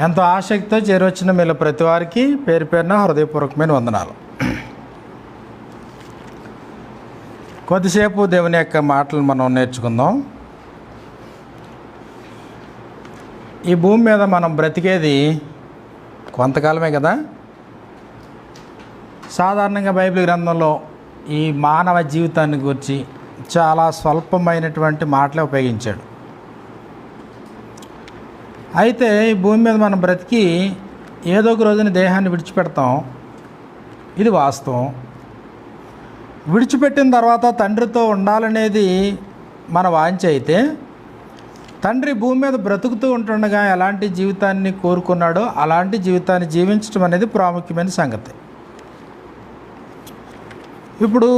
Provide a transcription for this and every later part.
ఎంతో ఆసక్తితో చేరొచ్చిన మీలో ప్రతి వారికి పేరు పేరున హృదయపూర్వకమైన వందనాలు. కొద్దిసేపు దేవుని యొక్క మాటలు మనం నేర్చుకుందాం. ఈ భూమి మీద మనం బ్రతికేది కొంతకాలమే కదా. సాధారణంగా బైబిల్ గ్రంథంలో ఈ మానవ జీవితాన్ని గురించి చాలా స్వల్పమైనటువంటి మాటలే ఉపయోగించాడు. అయితే ఈ భూమి మీద మనం బ్రతికి ఏదో ఒక రోజున దేహాన్ని విడిచిపెడతాం. ఇది వాస్తవం. విడిచిపెట్టిన తర్వాత తండ్రితో ఉండాలనేది మన వాంఛ. అయితే తండ్రి భూమి మీద బ్రతుకుతూ ఉంటుండగా ఎలాంటి జీవితాన్ని కోరుకున్నాడో అలాంటి జీవితాన్ని జీవించడం అనేది ప్రాముఖ్యమైన సంగతి. ఇప్పుడు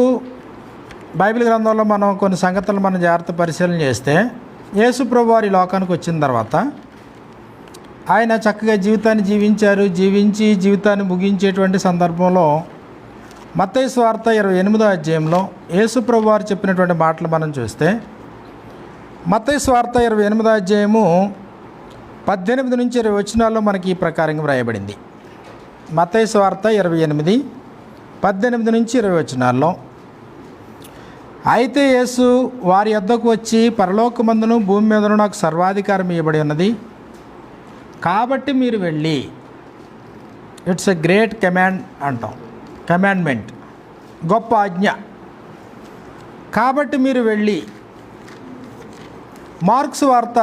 బైబిల్ గ్రంథంలో మనం కొన్ని సంగతులు మనం జాగ్రత్త పరిశీలన చేస్తే, యేసు ప్రభువు వారి లోకానికి వచ్చిన తర్వాత ఆయన చక్కగా జీవితాన్ని జీవించి జీవితాన్ని ముగించేటువంటి సందర్భంలో మత్తయి సువార్త 28వ అధ్యాయంలో యేసు ప్రభువు వారు చెప్పినటువంటి మాటలు మనం చూస్తే, మత్తయి సువార్త 28వ అధ్యాయము 18 నుంచి 20 వచనాల్లో మనకి ఈ ప్రకారంగా వ్రాయబడింది. మత్తయి సువార్త 28, 18 నుంచి 20 వచనాల్లో, అయితే యేసు వారి యొద్దకు వచ్చి, పరలోకమందును భూమి మీదను నాకు సర్వాధికారం ఇవ్వబడి ఉన్నది, కాబట్టి మీరు వెళ్ళి, ఇట్స్ ఎ గ్రేట్ కమాండ్ అంటాం, కమాండ్మెంట్, గొప్ప ఆజ్ఞ, కాబట్టి మీరు వెళ్ళి. మార్క్స్ వార్త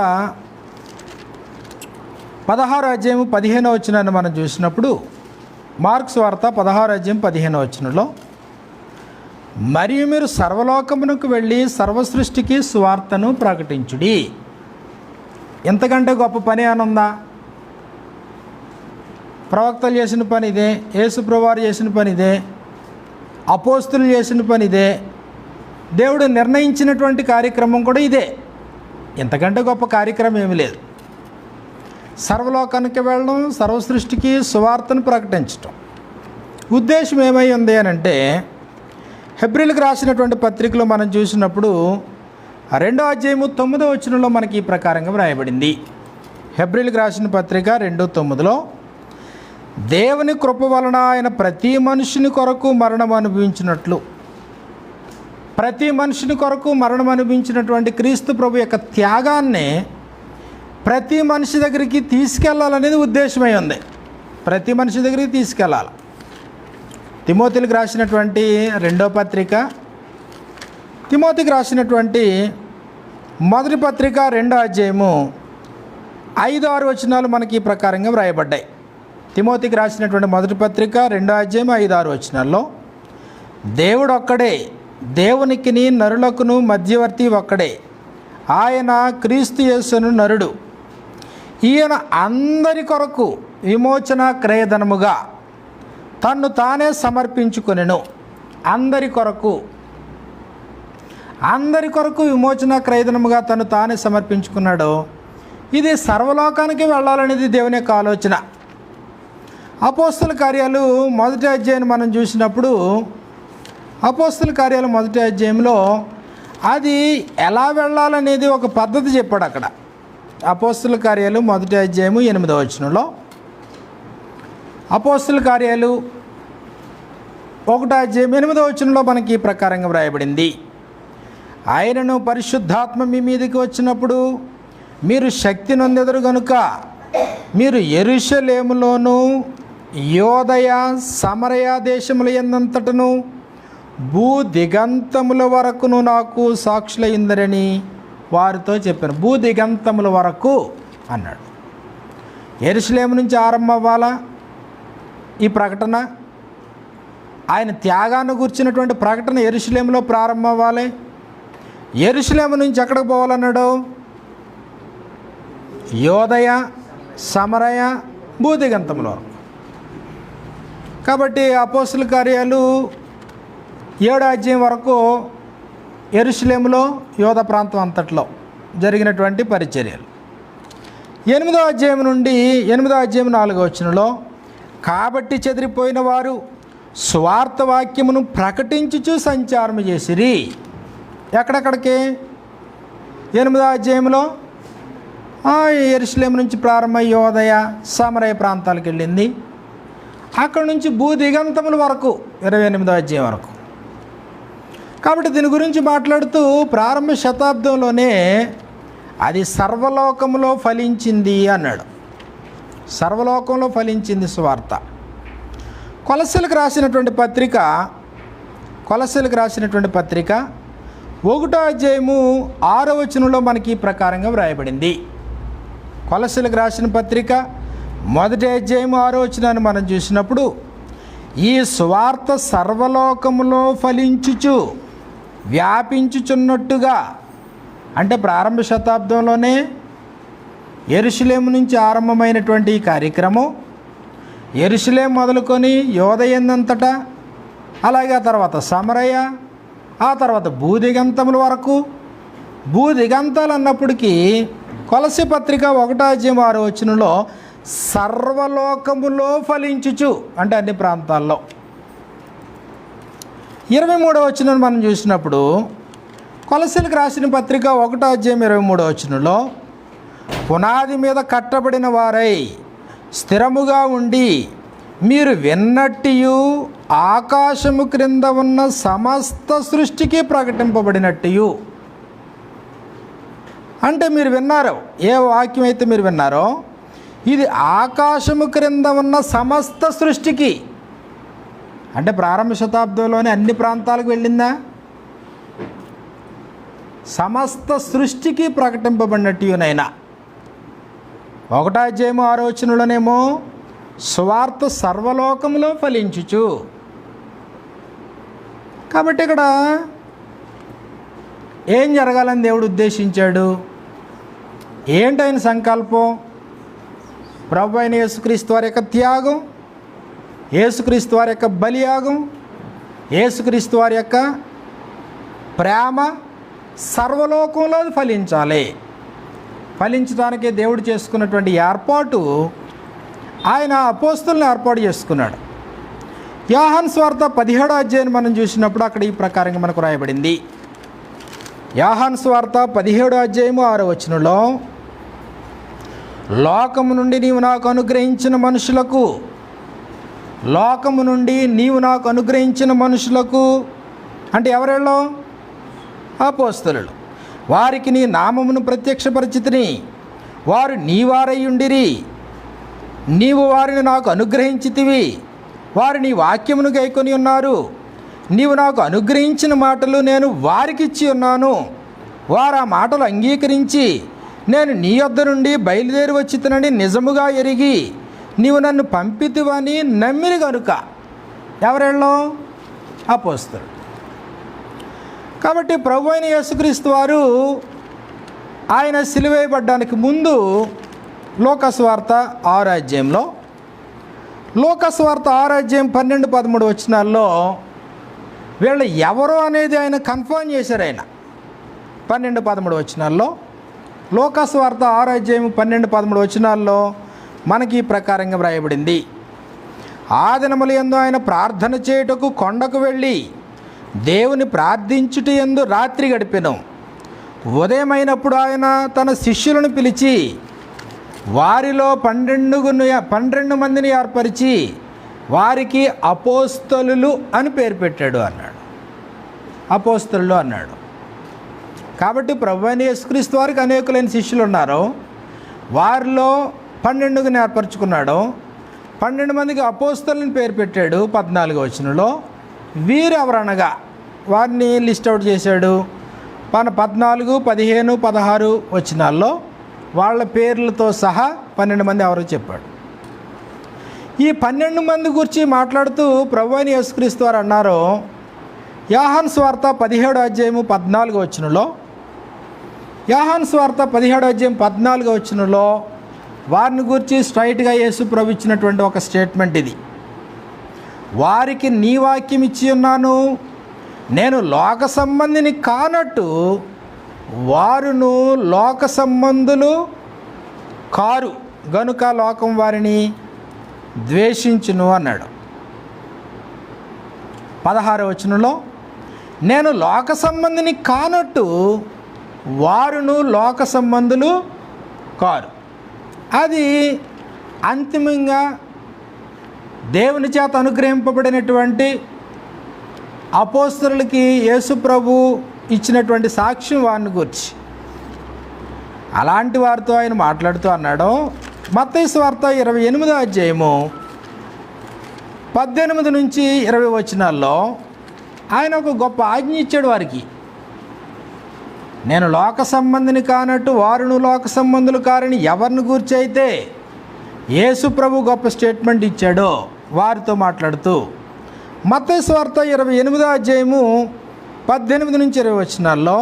16వ అధ్యాయము 15వ వచనాన్ని మనం చూసినప్పుడు, మార్క్స్ వార్త 16వ అధ్యాయం 15వ వచనంలో, మరియు మీరు సర్వలోకమునకు వెళ్ళి సర్వసృష్టికి సువార్తను ప్రకటించుడి. ఎంతకంటే గొప్ప పని అని ఉందా? ప్రవక్తలు చేసిన పని ఇదే, యేసు ప్రభువారు చేసిన పని ఇదే, అపోస్తులు చేసిన పని ఇదే, దేవుడు నిర్ణయించినటువంటి కార్యక్రమం కూడా ఇదే. ఎంతకంటే గొప్ప కార్యక్రమం ఏమీ లేదు. సర్వలోకానికి వెళ్ళడం, సర్వసృష్టికి సువార్తను ప్రకటించటం. ఉద్దేశం ఏమై ఉంది అని అంటే, హెబ్రీలకు రాసినటువంటి పత్రికలో మనం చూసినప్పుడు 2వ అధ్యాయము 9వ వచనంలో మనకి ఈ ప్రకారంగా వ్రాయబడింది. హెబ్రీలకు రాసిన పత్రిక 2:9లో, దేవుని కృప వలన ఆయన ప్రతి మనుషుని కొరకు మరణం అనుభవించినట్లు, ప్రతి మనుషుని కొరకు మరణం అనుభవించినటువంటి క్రీస్తు ప్రభు యొక్క త్యాగాన్ని ప్రతి మనిషి దగ్గరికి తీసుకెళ్లాలనేది ఉద్దేశమై ఉంది. ప్రతి మనిషి దగ్గరికి తీసుకెళ్ళాలి. తిమోతికి రాసినటువంటి 2వ పత్రిక, తిమోతికి రాసినటువంటి మొదటి పత్రిక 2వ అధ్యాయము 5-6 వచనాలు మనకి ఈ ప్రకారంగా వ్రాయబడ్డాయి. తిమోతికి రాసినటువంటి మొదటి పత్రిక 2వ అధ్యాయం 5-6 వచనాల్లో, దేవుడు ఒక్కడే, దేవునికిని నరులకును మధ్యవర్తి ఒక్కడే, ఆయన క్రీస్తు యేసును నరుడు, ఈయన అందరి కొరకు విమోచన క్రయధనముగా తన్ను తానే సమర్పించుకొనెను. అందరి కొరకు విమోచన క్రయధనముగా తను తానే సమర్పించుకున్నాడు. ఇది సర్వలోకానికి వెళ్ళాలనేది దేవుని యొక్క ఆలోచన. అపోస్తల కార్యాలు 1వ అధ్యాయాన్ని మనం చూసినప్పుడు, అపోస్తల కార్యాలు 1వ అధ్యాయంలో అది ఎలా వెళ్ళాలనేది ఒక పద్ధతి చెప్పాడు అక్కడ. అపోస్తల కార్యాలు 1వ అధ్యాయము 8వ వచనంలో, అపోస్తల కార్యాలు 1వ అధ్యాయం 8వ వచనంలో మనకి ఈ ప్రకారంగా వ్రాయబడింది. ఆయనను పరిశుద్ధాత్మ మీ మీదకి వచ్చినప్పుడు మీరు శక్తి నొందెదరు గనుక మీరు యెరూషలేములోను యోదయ సమరయ దేశముల యందంతటను భూ దిగంతముల వరకును నాకు సాక్షులయ్యిందరని వారితో చెప్పాను. భూ దిగంతముల వరకు అన్నాడు. యెరూషలేము నుంచి ఆరంభం అవ్వాలా ఈ ప్రకటన. ఆయన త్యాగాన్ని గుర్చినటువంటి ప్రకటన యెరూషలేములో ప్రారంభం అవ్వాలి. యెరూషలేము నుంచి ఎక్కడికి పోవాలన్నాడు? యోదయ సమరయ భూదిగంతముల వరకు. కాబట్టి అపోస్తల కార్యాలు 7వ అధ్యాయం వరకు యెరూషలేములో యోధ ప్రాంతం అంతట్లో జరిగినటువంటి పరిచర్యలు. 8వ అధ్యాయం నుండి 8వ అధ్యాయం 4వ వచనంలో, కాబట్టి చెదిరిపోయిన వారు స్వార్థ వాక్యమును ప్రకటించుచు సంచారం చేసిరి. ఎక్కడెక్కడికి? 8వ అధ్యాయంలో యెరూషలేము నుంచి ప్రారంభమై యోదయ సమరయ ప్రాంతాలకు వెళ్ళింది. అక్కడ నుంచి భూదిగంతముల వరకు 28వ అధ్యాయం వరకు. కాబట్టి దీని గురించి మాట్లాడుతూ ప్రారంభ శతాబ్దంలోనే అది సర్వలోకంలో ఫలించింది అన్నాడు. సర్వలోకంలో ఫలించింది సువార్త. కొలస్సీలకు రాసినటువంటి పత్రిక 1వ అధ్యాయము 6వ వచనంలో మనకి ఈ ప్రకారంగా వ్రాయబడింది. కొలస్సీలకు రాసిన పత్రిక 1వ అధ్యాయము 6వ వచనాన్ని మనం చూసినప్పుడు, ఈ సువార్త సర్వలోకములో ఫలించుచు వ్యాపించుచున్నట్టుగా, అంటే ప్రారంభ శతాబ్దంలోనే యెరూషలేము నుంచి ఆరంభమైనటువంటి ఈ కార్యక్రమం యెరూషలేము మొదలుకొని యోదయందంతటా, అలాగే ఆ తర్వాత సమరయ, ఆ తర్వాత భూదిగంతముల వరకు. భూదిగంతాలు అన్నప్పటికీ కొలస్సీ పత్రిక 1వ అధ్యాయం 6వ వచనంలో సర్వలోకములో ఫలించుచు, అంటే అన్ని ప్రాంతాల్లో. 23వ వచనం మనం చూసినప్పుడు కొలస్సీలకు రాసిన పత్రిక 1వ అధ్యాయం 23వ వచనంలో, పునాది మీద కట్టబడిన వారై స్థిరముగా ఉండి మీరు విన్నట్టు ఆకాశము క్రింద ఉన్న సమస్త సృష్టికి ప్రకటింపబడినట్టు. అంటే మీరు విన్నారు, ఏ వాక్యం అయితే మీరు విన్నారో ఇది ఆకాశము క్రింద ఉన్న సమస్త సృష్టికి, అంటే ప్రారంభ శతాబ్దంలోనే అన్ని ప్రాంతాలకు వెళ్ళిందా? సమస్త సృష్టికి ప్రకటింపబడినట్టునైనా. 1వ అధ్యాయం 6వ వచనంలోనేమో సువార్త సర్వలోకములో ఫలించుచు. కాబట్టి ఇక్కడ ఏం జరగాలని దేవుడు ఉద్దేశించాడు? ఏంటైన సంకల్పం? ప్రభు అయిన యేసుక్రీస్తు వారి యొక్క త్యాగం, యేసుక్రీస్తు వారి యొక్క బలియాగం, యేసుక్రీస్తు వారి యొక్క ప్రేమ సర్వలోకంలో ఫలించాలి. ఫలించడానికి దేవుడు చేసుకున్నటువంటి ఏర్పాటు, ఆయన అపోస్తులను ఏర్పాటు చేసుకున్నాడు. యోహాను సువార్త 17వ అధ్యాయం మనం చూసినప్పుడు అక్కడ ఈ ప్రకారంగా మనకు రాయబడింది. యోహాను సువార్త 17వ అధ్యాయము 6వ వచనంలో, లోకము నుండి నీవు నాకు అనుగ్రహించిన మనుషులకు, లోకము నుండి నీవు నాకు అనుగ్రహించిన మనుషులకు అంటే ఎవరెళ్ళో? అపోస్తలులు. వారికి నీ నామమును ప్రత్యక్షపరిచితిని, వారు నీ వారై ఉండిరి, నీవు వారిని నాకు అనుగ్రహించితివి, వారు నీ వాక్యమును గైకొని ఉన్నారు. నీవు నాకు అనుగ్రహించిన మాటలు నేను వారికి ఇచ్చి ఉన్నాను. వారు ఆ మాటలు అంగీకరించి నేను నీ యొద్ద నుండి బయలుదేరి వచ్చితనని నిజముగా ఎరిగి నీవు నన్ను పంపితివని నమ్మిరి గనుక. ఎవరెళ్ళో? అపోస్తలులు. కాబట్టి ప్రభు అయిన యేసుక్రీస్తు వారు ఆయన సిలువేయబడ్డానికి ముందు లోకసువార్త 6వ అధ్యాయంలో, లోకసువార్త 6వ అధ్యాయం 12-13 వచనాల్లో వీళ్ళు ఎవరు అనేది ఆయన కన్ఫర్మ్ చేశారు. ఆయన 12-13 వచనాల్లో, లోకసువార్త 6వ అధ్యాయం 12-13 వచనాల్లో మనకి ఈ ప్రకారంగా వ్రాయబడింది. ఆ దినముల యందు ఆయన ప్రార్థన చేయుటకు కొండకు వెళ్ళి దేవుని ప్రార్థించుట యందు రాత్రి గడిపెను. ఉదయమైనప్పుడు ఆయన తన శిష్యులను పిలిచి వారిలో 12 మందిని ఏర్పరిచి వారికి అపోస్తలులు అని పేరు పెట్టాడు అన్నాడు. అపోస్తలులు అన్నాడు. కాబట్టి ప్రభువైన యేసుక్రీస్తు వారికి అనేకులైన శిష్యులు ఉన్నారు. వారిలో 12 ఏర్పరచుకున్నాడు. 12 మందికి అపోస్తలుని పేరు పెట్టాడు 14వ వచనంలో. వీరు ఎవరనగా వారిని లిస్ట్ అవుట్ చేశాడు. 14, 15, 16 వచనాల్లో వాళ్ళ పేర్లతో సహా 12 మంది ఎవరో చెప్పాడు. ఈ 12 మంది గురించి మాట్లాడుతూ ప్రభువైన యేసుక్రీస్తు వారు అన్నారు, యోహాను సువార్త 17వ అధ్యాయము 14వ వచనంలో, యోహాను సువార్త 17వ అధ్యాయం 14వ వచనంలో వారిని గురించి స్ట్రైట్గా యేసు ప్రభు ఇచ్చినటువంటి ఒక స్టేట్మెంట్ ఇది. వారికి నీ వాక్యం ఇచ్చి ఉన్నాను, నేను లోక సంబంధిని కానట్టు వారును లోక సంబంధులు కారు గనుక లోకం వారిని ద్వేషించును అన్నాడు. 16వ వచనంలో, నేను లోక సంబంధిని కానట్టు వారును లోక సంబంధులు కారు. అది అంతిమంగా దేవుని చేత అనుగ్రహింపబడినటువంటి అపోస్తలులకి యేసు ప్రభు ఇచ్చినటువంటి సాక్ష్యం వారిని గురించి. అలాంటి వారితో ఆయన మాట్లాడుతూ అన్నాడు. మత్తయి సువార్త 28వ అధ్యాయము 18 నుంచి 20 వచనాల్లో ఆయన ఒక గొప్ప ఆజ్ఞ ఇచ్చాడు వారికి. నేను లోక సంబంధిని కానట్టు వారును లోక సంబంధులు కారని ఎవరిని గూర్చి అయితే యేసు ప్రభు గొప్ప స్టేట్మెంట్ ఇచ్చాడో వారితో మాట్లాడుతూ మత్తయి సువార్త 28వ అధ్యాయము 18 నుంచి 20 వచనాల్లో,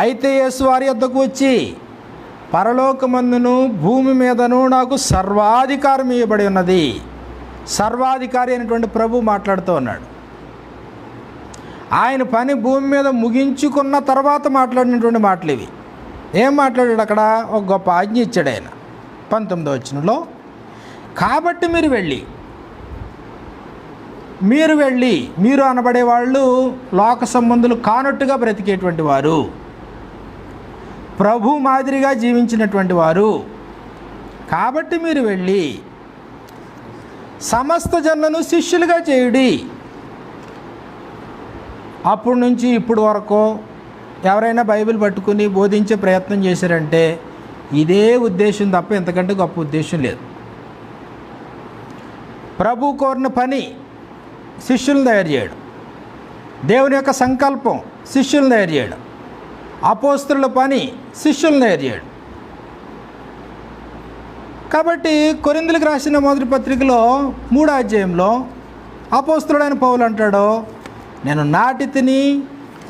అయితే యేసు వారి యొద్దకు వచ్చి, పరలోకమందును భూమి మీదను నాకు సర్వాధికారం ఇవ్వబడి ఉన్నది. సర్వాధికారి అయినటువంటి ప్రభు మాట్లాడుతూ ఉన్నాడు. ఆయన పని భూమి మీద ముగించుకున్న తర్వాత మాట్లాడినటువంటి మాటలు ఇవి. ఏం మాట్లాడాడు అక్కడ? ఒక గొప్ప ఆజ్ఞ ఇచ్చాడు ఆయన 19వ వచనంలో. కాబట్టి మీరు వెళ్ళి మీరు అనబడే వాళ్ళు లోక సంబంధులు కానట్టుగా బ్రతికేటువంటి వారు, ప్రభు మాదిరిగా జీవించినటువంటి వారు. కాబట్టి మీరు వెళ్ళి సమస్త జనులను శిష్యులుగా చేయుడి. అప్పటి నుంచి ఇప్పుడు వరకు ఎవరైనా బైబిల్ పట్టుకుని బోధించే ప్రయత్నం చేశారంటే ఇదే ఉద్దేశం తప్ప ఎంతకంటే గొప్ప ఉద్దేశం లేదు. ప్రభు కోరిన పని శిష్యులను తయారు చేయడం, దేవుని యొక్క సంకల్పం శిష్యులను తయారు చేయడం, అపోస్తలుల పని శిష్యులను తయారు చేయడం. కాబట్టి కొరింథీయులకు రాసిన మొదటి పత్రికలో 3వ అధ్యాయంలో అపోస్తలుడైన పౌలు అంటాడు, నేను నాటి తిని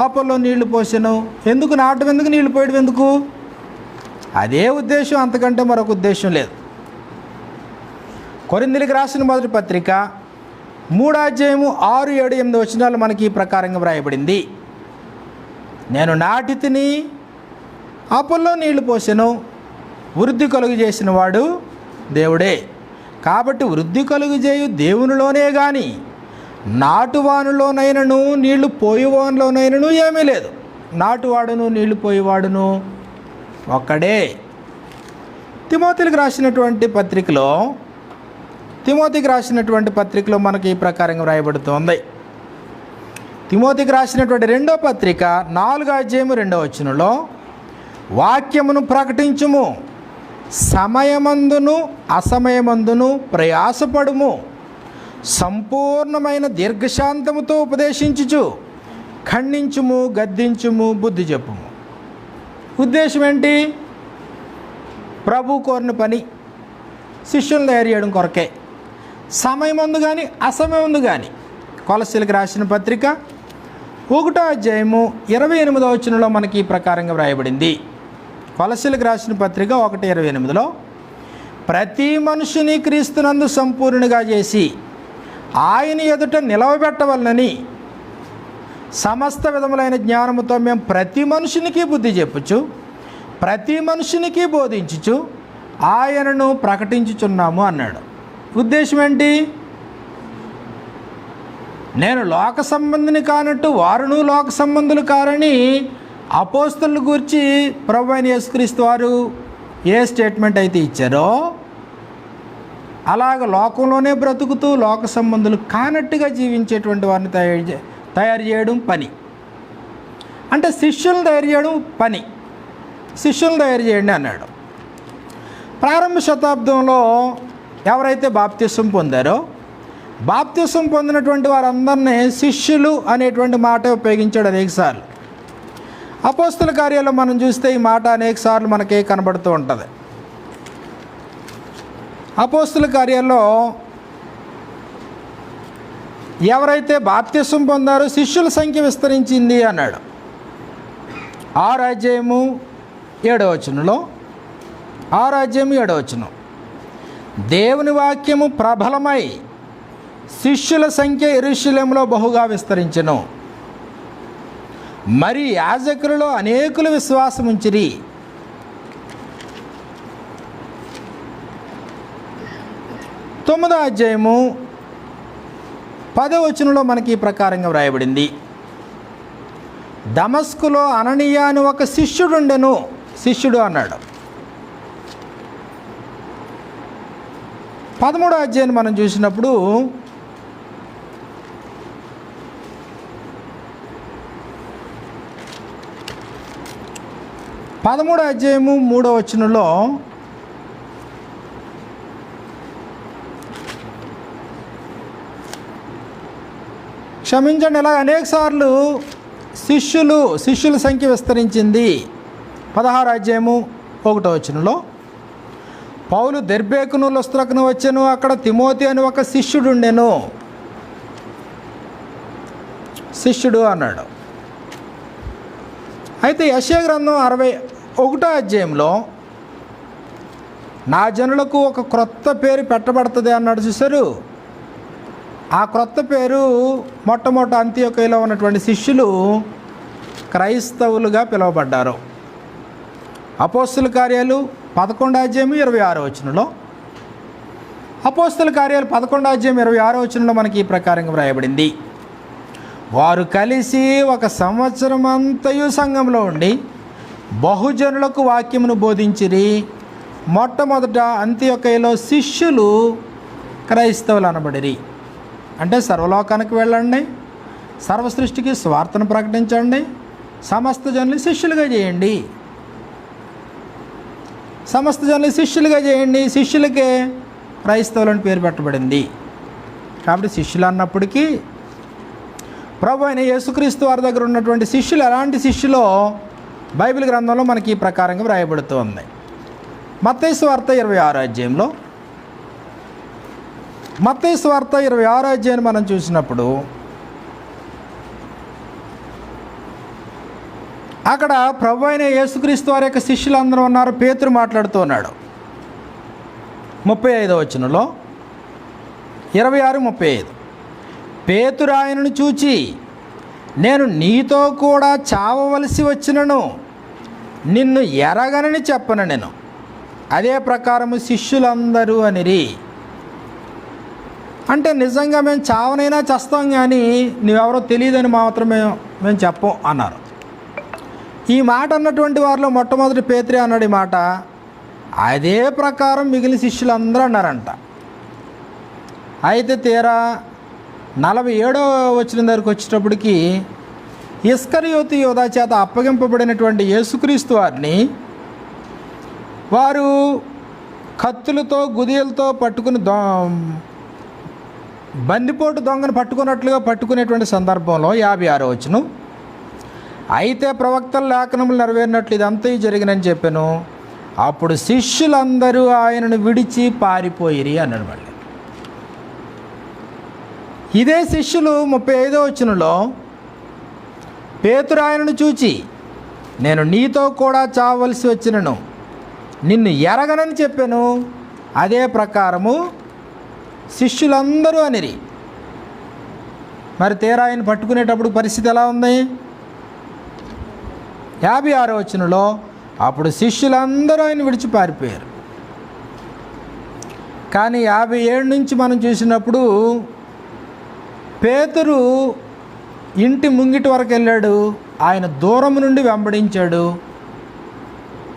అపోలో నీళ్లు పోసాను. ఎందుకు నాటం, ఎందుకు నీళ్లు పోయడం ఎందుకు? అదే ఉద్దేశం, అంతకంటే మరొక ఉద్దేశం లేదు. కొరింథీయులకు రాసిన మొదటి పత్రిక 3వ అధ్యాయము 6, 7, 8 వచనాలు మనకి ఈ ప్రకారంగా వ్రాయబడింది. నేను నాటి తిని అపోలో నీళ్లు పోసాను, వృద్ధి కలుగు చేసిన వాడు దేవుడే. కాబట్టి వృద్ధి కలుగు చేయు దేవునిలోనే కానీ నాటువానిలోనైనను నీళ్లు పోయేవానిలోనైనను ఏమీ లేదు. నాటువాడును నీళ్లు పోయేవాడును ఒక్కడే. తిమోతికి రాసినటువంటి పత్రికలో మనకి ఈ ప్రకారంగా వ్రాయబడుతోంది. తిమోతికి రాసినటువంటి 2వ పత్రిక 4వ అధ్యాయము 2వ వచనంలో, వాక్యమును ప్రకటించుము, సమయమందును అసమయమందును ప్రయాసపడుము, సంపూర్ణమైన దీర్ఘశాంతముతో ఉపదేశించుచు ఖండించుము, గద్దించుము, బుద్ధి చెప్పుము. ఉద్దేశం ఏంటి? ప్రభు కోరిన పని శిష్యులను తయారు చేయడం కొరకే. సమయమందు కానీ అసమయమందు కానీ. కొలస్సీలకు రాసిన పత్రిక 1వ అధ్యాయము 28వ వచనంలో మనకి ఈ ప్రకారంగా వ్రాయబడింది. కొలస్సీలకు రాసిన పత్రిక 1:28లో, ప్రతి మనుషుని క్రీస్తునందు సంపూర్ణునిగా చేసి ఆయన ఎదుట నిలవబెట్టవలనని సమస్త విధములైన జ్ఞానముతో మేము ప్రతి మనుషునికి బుద్ధి చెప్పుచు ప్రతి మనుషునికి బోధించుచు ఆయనను ప్రకటించుచున్నాము అన్నాడు. ఉద్దేశం ఏంటి? నేను లోక సంబంధిని కానట్టు వారును లోక సంబంధులు కారని అపోస్తలుల గురించి ప్రభు అయిన యేసుక్రీస్తు వారు ఏ స్టేట్మెంట్ అయితే ఇచ్చారో అలాగ లోకంలోనే బ్రతుకుతూ లోక సంబంధులు కానట్టుగా జీవించేటువంటి వారిని తయారు చేయడం పని. అంటే శిష్యులను తయారు చేయడం పని. శిష్యులను తయారు చేయండి అన్నాడు. ప్రారంభ శతాబ్దంలో ఎవరైతే బాప్తిసం పొందారో బాప్తిసం పొందినటువంటి వారందరినీ శిష్యులు అనేటువంటి మాట ఉపయోగించాడు అనేకసార్లు. అపోస్తల కార్యాల్లో మనం చూస్తే ఈ మాట అనేకసార్లు మనకి కనబడుతూ ఉంటుంది. అపోస్తల కార్యాల్లో ఎవరైతే బాప్తిసం పొందారో శిష్యుల సంఖ్య విస్తరించింది అన్నాడు. 6వ అధ్యాయము 7వ వచనంలో, 6వ అధ్యాయము 7వ వచనం, దేవుని వాక్యము ప్రబలమై శిష్యుల సంఖ్య యెరూషలేములో బహుగా విస్తరించెను. మరి యాజకులలో అనేకులు విశ్వాసం ఉంచిరి. 9వ అధ్యాయము 10వ వచనంలో మనకి ఈ ప్రకారంగా వ్రాయబడింది. దమస్కులో అననీయ అని ఒక శిష్యుడు అన్నాడు. 13వ అధ్యాయం మనం చూసినప్పుడు పదమూడవ అధ్యాయము 3వ వచనంలో క్షమించండి, ఇలా అనేక సార్లు శిష్యుల సంఖ్య విస్తరించింది. 16వ అధ్యాయము 1వ వచనంలో పౌలు దెర్బేకును లుస్త్రకును వచ్చెను, అక్కడ తిమోతి అని ఒక శిష్యుడు ఉండెను. శిష్యుడు అన్నాడు. అయితే యెషయా గ్రంథం 61వ అధ్యాయంలో నా జనులకు ఒక క్రొత్త పేరు పెట్టబడుతుంది అన్నాడు. చూశారు? ఆ క్రొత్త పేరు మొట్టమొదట అంతియోకయలో ఉన్నటువంటి శిష్యులు క్రైస్తవులుగా పిలువబడ్డారు. అపోస్తుల కార్యాలు 11వ అధ్యాయం 26వ వచనంలో, అపోస్తుల కార్యాలు 11వ అధ్యాయం 26వ వచనంలో మనకి ఈ ప్రకారంగా వ్రాయబడింది. వారు కలిసి 1 సంవత్సరం అంతయు సంఘంలో ఉండి బహుజనులకు వాక్యమును బోధించిరి. మొట్టమొదట అంతియోకయలో శిష్యులు క్రైస్తవులు అనబడిరి. అంటే సర్వలోకానికి వెళ్ళండి, సర్వ సృష్టికి స్వార్థను ప్రకటించండి, సమస్త జనులు శిష్యులుగా చేయండి, సమస్త జనులు శిష్యులుగా చేయండి. శిష్యులకే క్రైస్తవులని పేరు పెట్టబడింది. కాబట్టి శిష్యులు అన్నప్పటికీ ప్రభు అయిన యేసుక్రీస్తు వారి దగ్గర ఉన్నటువంటి శిష్యులు ఎలాంటి శిష్యులో బైబిల్ గ్రంథంలో మనకి ఈ ప్రకారంగా వ్రాయబడుతుంది. మత్తయి సువార్త 26వ అధ్యాయంలో, మత్తయి సువార్త 26వ అధ్యాయాన్ని మనం చూసినప్పుడు అక్కడ ప్రభు అయిన యేసుక్రీస్తు వారి యొక్క శిష్యులు అందరూ ఉన్నారు. పేతురు మాట్లాడుతూ ఉన్నాడు. 35వ వచనంలో 26, 35 పేతురు ఆయనను చూచి, నేను నీతో కూడా చావవలసి వచ్చినను నిన్ను ఎరగనని చెప్పను నేను. అదే ప్రకారము శిష్యులందరూ అనిరి. అంటే నిజంగా మేము చావనైనా చేస్తాం, కానీ నువ్వెవరో తెలియదని మాత్రమే మేము చెప్పం అన్నారు. ఈ మాట అన్నటువంటి వారిలో మొట్టమొదటి పేతురే అన్నాడు ఈ మాట. అదే ప్రకారం మిగిలిన శిష్యులందరూ అన్నారంట. అయితే తీరా 47వ వచనం దగ్గరికి వచ్చేటప్పటికి ఇస్కరియోతు యోధా చేత అప్పగింపబడినటువంటి యేసుక్రీస్తు వారిని వారు కత్తులతో గుదియలతో పట్టుకుని బందిపోటు దొంగను పట్టుకున్నట్లుగా పట్టుకునేటువంటి సందర్భంలో 56వ వచనం, అయితే ప్రవక్తల లేఖనములు నెరవేరినట్లు ఇదంతా జరిగినని చెప్పాను. అప్పుడు శిష్యులందరూ ఆయనను విడిచి పారిపోయిరి అన్నాడు. మళ్ళీ ఇదే శిష్యులు 35వ వచనంలో పేతురు ఆయనను చూచి, నేను నీతో కూడా చావవలసి వచ్చినను నిన్ను ఎరగనని చెప్పాను. అదే ప్రకారము శిష్యులందరూ అనిరి. మరి తీరా ఆయన పట్టుకునేటప్పుడు పరిస్థితి ఎలా ఉంది? 56వ వచనంలో అప్పుడు శిష్యులందరూ ఆయన విడిచి పారిపోయారు. కానీ 57 నుంచి మనం చూసినప్పుడు పేతురు ఇంటి ముంగిటి వరకు వెళ్ళాడు. ఆయన దూరం నుండి వెంబడించాడు,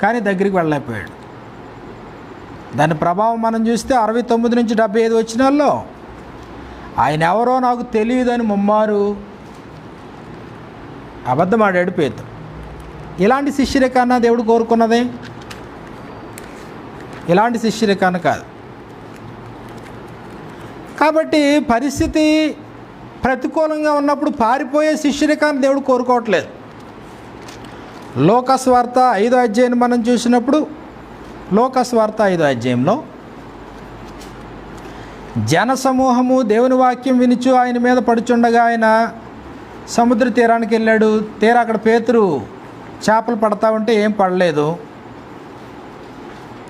కానీ దగ్గరికి వెళ్ళలేకపోయాడు. దాని ప్రభావం మనం చూస్తే 69 నుంచి 75 వచనాల్లో ఆయన ఎవరో నాకు తెలియదని ముమ్మారు అబద్ధమాడాడు పేతురు. ఇలాంటి శిష్యరికాన్న దేవుడు కోరుకున్నదే, ఇలాంటి శిష్యరికాన్న కాదు. కాబట్టి పరిస్థితి ప్రతికూలంగా ఉన్నప్పుడు పారిపోయే శిష్యరికాన్ని దేవుడు కోరుకోవట్లేదు. లోకస్వార్త 5వ అధ్యాయం మనం చూసినప్పుడు లోకస్వార్త 5వ అధ్యాయంలో జనసమూహము దేవుని వాక్యం వినిచు ఆయన మీద పడుచుండగా ఆయన సముద్ర తీరానికి వెళ్ళాడు. తీరా అక్కడ పేతురు చేపలు పడతా ఉంటే ఏం పడలేదు.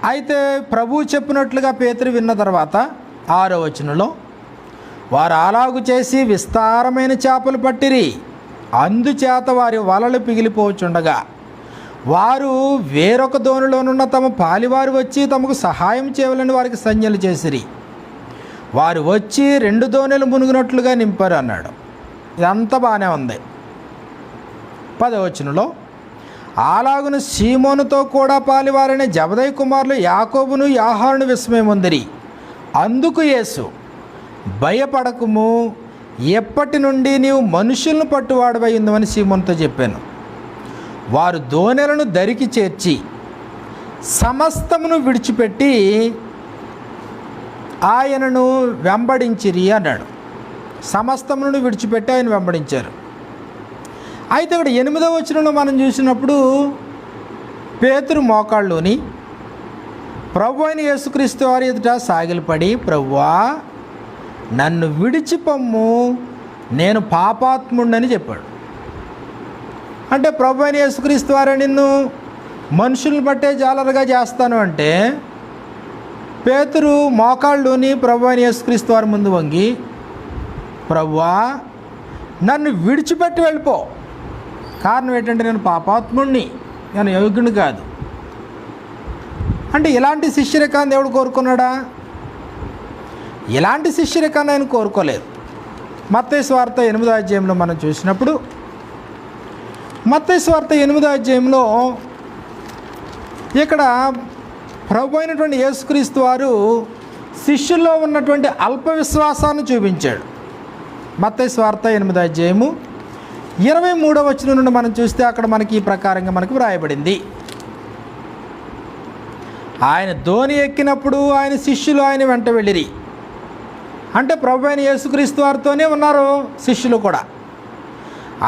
అయితే ప్రభువు చెప్పినట్లుగా పేతురు విన్న తర్వాత 6వ వచనంలో వారు అలాగు చేసి విస్తారమైన చేపలు పట్టిరి, అందుచేత వారి వలలు పిగిలిపోచుండగా వారు వేరొక దోణిలోనున్న తమ పాలివారు వచ్చి తమకు సహాయం చేయవాలని వారికి సంజ్ఞలు చేసిరి. వారు వచ్చి 2 దోణెలు మునిగినట్లుగా నింపారు అన్నాడు. ఇదంతా బాగానే ఉంది. 10వ వచనంలో అలాగున సీమోనుతో కూడా పాలివారైన జబదయి కుమారులు యాకోబును యోహానును విస్మయముందిరి. అందుకు యేసు, భయపడకుము, ఎప్పటి నుండి నీవు మనుషులను పట్టువాడవై ఉందని సీమోనుతో చెప్పాను. వారు దోణెలను దరికి చేర్చి సమస్తమును విడిచిపెట్టి ఆయనను వెంబడించిరి అన్నాడు. సమస్తమును విడిచిపెట్టి ఆయన వెంబడించారు. అయితే ఇక్కడ 8వ వచనంలో మనం చూసినప్పుడు పేతురు మోకాళ్ళుని ప్రభు అయిన యేసుక్రీస్తు వారి ఎదుట సాగిలపడి, ప్రభువా నన్ను విడిచిపొమ్ము, నేను పాపాత్ముడని చెప్పాడు. అంటే ప్రభు అయిన యేసుక్రీస్తు వారే నిన్ను మనుషులను బట్టే జాలరుగా చేస్తాను అంటే పేతురు మోకాళ్ళుని ప్రభు అయిన యేసుక్రీస్తు వారి ముందు వంగి, ప్రభువా నన్ను విడిచిపెట్టి వెళ్ళిపో, కారణం ఏంటంటే నేను పాపాత్ముడిని, నేను యోగ్యుని కాదు. అంటే ఇలాంటి శిష్యరికాన్ని దేవుడు కోరుకున్నాడా? ఇలాంటి శిష్యరికాన్ని ఆయన కోరుకోలేదు. మత్తయి సువార్త 8వ అధ్యాయంలో మనం చూసినప్పుడు, మత్తయి సువార్త 8వ అధ్యాయంలో ఇక్కడ ప్రభు అయినటువంటి యేసుక్రీస్తు వారు శిష్యుల్లో ఉన్నటువంటి అల్ప విశ్వాసాన్ని చూపించాడు. మత్తయి సువార్త 8వ అధ్యాయము 23వ వచనం నుండి మనం చూస్తే అక్కడ మనకి ఈ ప్రకారంగా మనకు వ్రాయబడింది. ఆయన ధోని ఎక్కినప్పుడు ఆయన శిష్యులు ఆయన వెంట వెళ్ళిరి. అంటే ప్రభు అయిన యేసుక్రీస్తు వారితోనే ఉన్నారు శిష్యులు కూడా.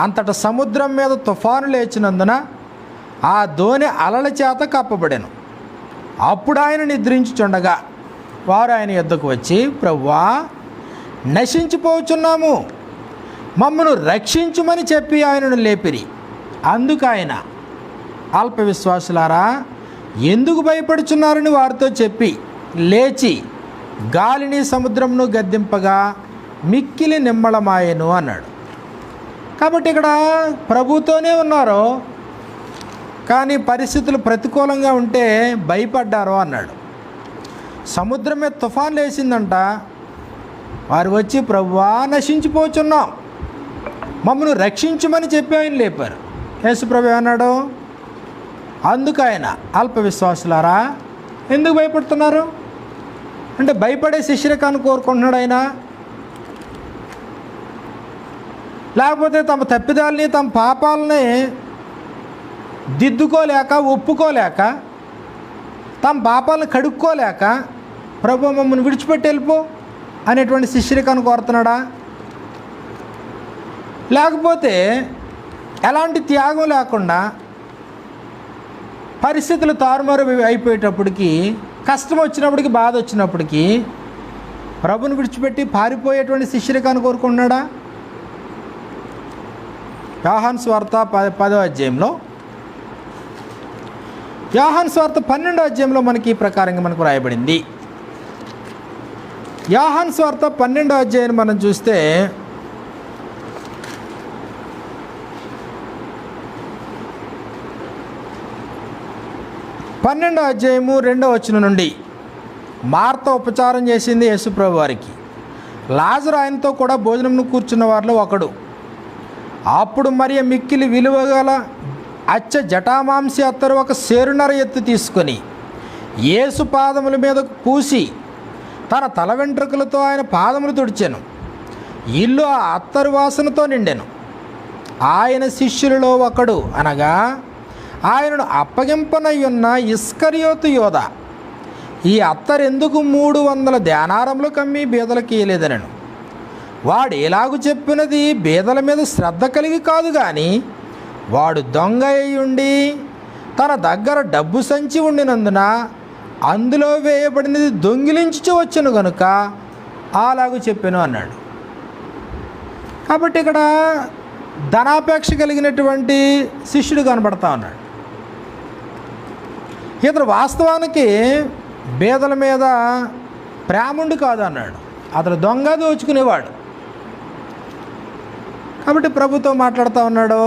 అంతటా సముద్రం మీద తుఫాను లేచినందున ఆ ధోని అలల చేత కప్పబడెను. అప్పుడు ఆయన నిద్రించుచుండగా వారు ఆయన యొద్దకు వచ్చి, ప్రభువా నశించిపోచున్నాము, మమ్మను రక్షించుమని చెప్పి ఆయనను లేపిరి. అందుకు ఆయన, అల్ప విశ్వాసులారా ఎందుకు భయపడుచున్నారని వారితో చెప్పి లేచి గాలిని సముద్రంను గద్దింపగా మిక్కిలి నిమ్మళమాయెను అన్నాడు. కాబట్టి ఇక్కడ ప్రభుతోనే ఉన్నారు, కానీ పరిస్థితులు ప్రతికూలంగా ఉంటే భయపడ్డారు అన్నాడు. సముద్రం మీద తుఫాన్ లేచిందంట. వారు వచ్చి, ప్రభువా నశించిపోచున్నాం, మమ్మల్ని రక్షించమని చెప్పి ఆయన లేపారు. యేసు ప్రభు అన్నాడు, అందుకు ఆయన, అల్ప విశ్వాసులారా ఎందుకు భయపడుతున్నారు అంటే భయపడే శిష్యరికాన్ని కోరుకుంటున్నాడు ఆయన, లేకపోతే తమ తప్పిదాలని తమ పాపాలని దిద్దుకోలేక ఒప్పుకోలేక తమ పాపాలను కడుక్కోలేక ప్రభు మమ్మల్ని విడిచిపెట్టి వెళ్ళిపో అనేటువంటి శిష్యరికాన్ని కోరుతున్నాడా? లేకపోతే ఎలాంటి త్యాగం లేకుండా పరిస్థితులు తారుమారు అయిపోయేటప్పటికి, కష్టం వచ్చినప్పటికి, బాధ వచ్చినప్పటికీ ప్రభుని విడిచిపెట్టి పారిపోయేటువంటి శిష్యరికాన్ని కోరుకుంటున్నాడా? యోహాను సువార్త 10వ అధ్యాయంలో, యోహాను సువార్త 12వ అధ్యాయంలో మనకి ఈ ప్రకారంగా మనకు రాయబడింది. యోహాను సువార్త 12వ అధ్యాయాన్ని మనం చూస్తే పన్నెండవ అధ్యాయము 2వ వచనం నుండి, మార్త ఉపచారం చేసింది యేసుప్రభు వారికి. లాజరు ఆయనతో కూడా భోజనంను కూర్చున్న వారిలో ఒకడు. అప్పుడు మరియ మిక్కిలి విలువగల అచ్చ జటామాంసి అత్తరు ఒక సేరునర ఎత్తు తీసుకొని యేసు పాదముల మీద పూసి తన తల వెంట్రుకలతో ఆయన పాదములు తుడిచెను. ఇల్లు ఆ అత్తరు వాసనతో నిండెను. ఆయన శిష్యులలో ఒకడు, అనగా ఆయనను అప్పగింపనయ్యున్న ఇస్కరియోతు యోధ, ఈ అత్తరెందుకు 300 దేనారములు కమ్మి బీదలకు ఇయ్యలేదనను. వాడు ఎలాగు చెప్పినది బీదల మీద శ్రద్ధ కలిగి కాదు కానీ, వాడు దొంగ అయ్యుండి తన దగ్గర డబ్బు సంచి ఉండినందున అందులో వేయబడినది దొంగిలించి వచ్చును గనుక అలాగూ చెప్పాను అన్నాడు. కాబట్టి ఇక్కడ ధనాపేక్ష కలిగినటువంటి శిష్యుడు కనబడతా ఉన్నాడు. ఇతడు వాస్తవానికి బీదల మీద ప్రేముండి కాదు అన్నాడు, అతడు దొంగ దోచుకునేవాడు. కాబట్టి ప్రభుతో మాట్లాడుతూ ఉన్నాడు,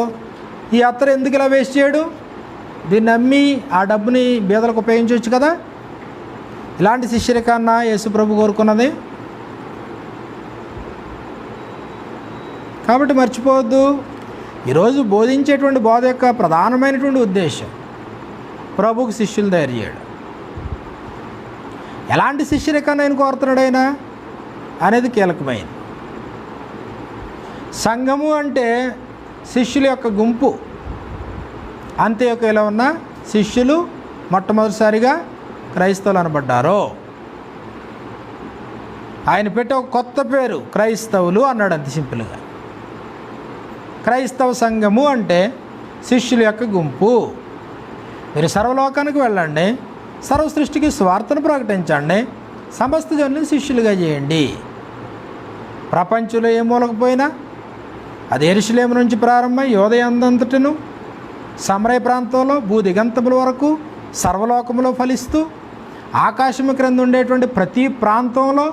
ఈ అత్తరు ఎందుకు ఇలా వేస్ట్ చేయడు, దీన్ని అమ్మి ఆ డబ్బుని బీదలకు ఉపయోగించవచ్చు కదా. ఇలాంటి శిష్యరికాన్న యేసు ప్రభు కోరుకున్నది. కాబట్టి మర్చిపోవద్దు, ఈరోజు బోధించేటువంటి బోధ యొక్క ప్రధానమైనటువంటి ఉద్దేశం ప్రభువుకు శిష్యులు తయారు చేయడం. ఎలాంటి శిష్యరికాన్ని ఆయన కోరుతున్నాడు ఆయన అనేది కీలకమైనది. సంఘము అంటే శిష్యుల యొక్క గుంపు. అంత్యోక్యలో ఉన్న శిష్యులు మొట్టమొదటిసారిగా క్రైస్తవులు అనబడ్డారు. ఆయన పెట్టే ఒక కొత్త పేరు క్రైస్తవులు అన్నాడు, అంత సింపుల్గా. క్రైస్తవ సంఘము అంటే శిష్యుల యొక్క గుంపు. మీరు సర్వలోకానికి వెళ్ళండి, సర్వ సృష్టికి స్వార్థను ప్రకటించండి, సమస్త జనులను శిష్యులుగా చేయండి. ప్రపంచంలో ఏ మూలకపోయినా అది యెరూషలేము నుంచి ప్రారంభమై యోదయందంతటను సమరయ ప్రాంతంలో భూదిగంతముల వరకు సర్వలోకములో ఫలిస్తూ ఆకాశము క్రింద ఉండేటువంటి ప్రతి ప్రాంతంలో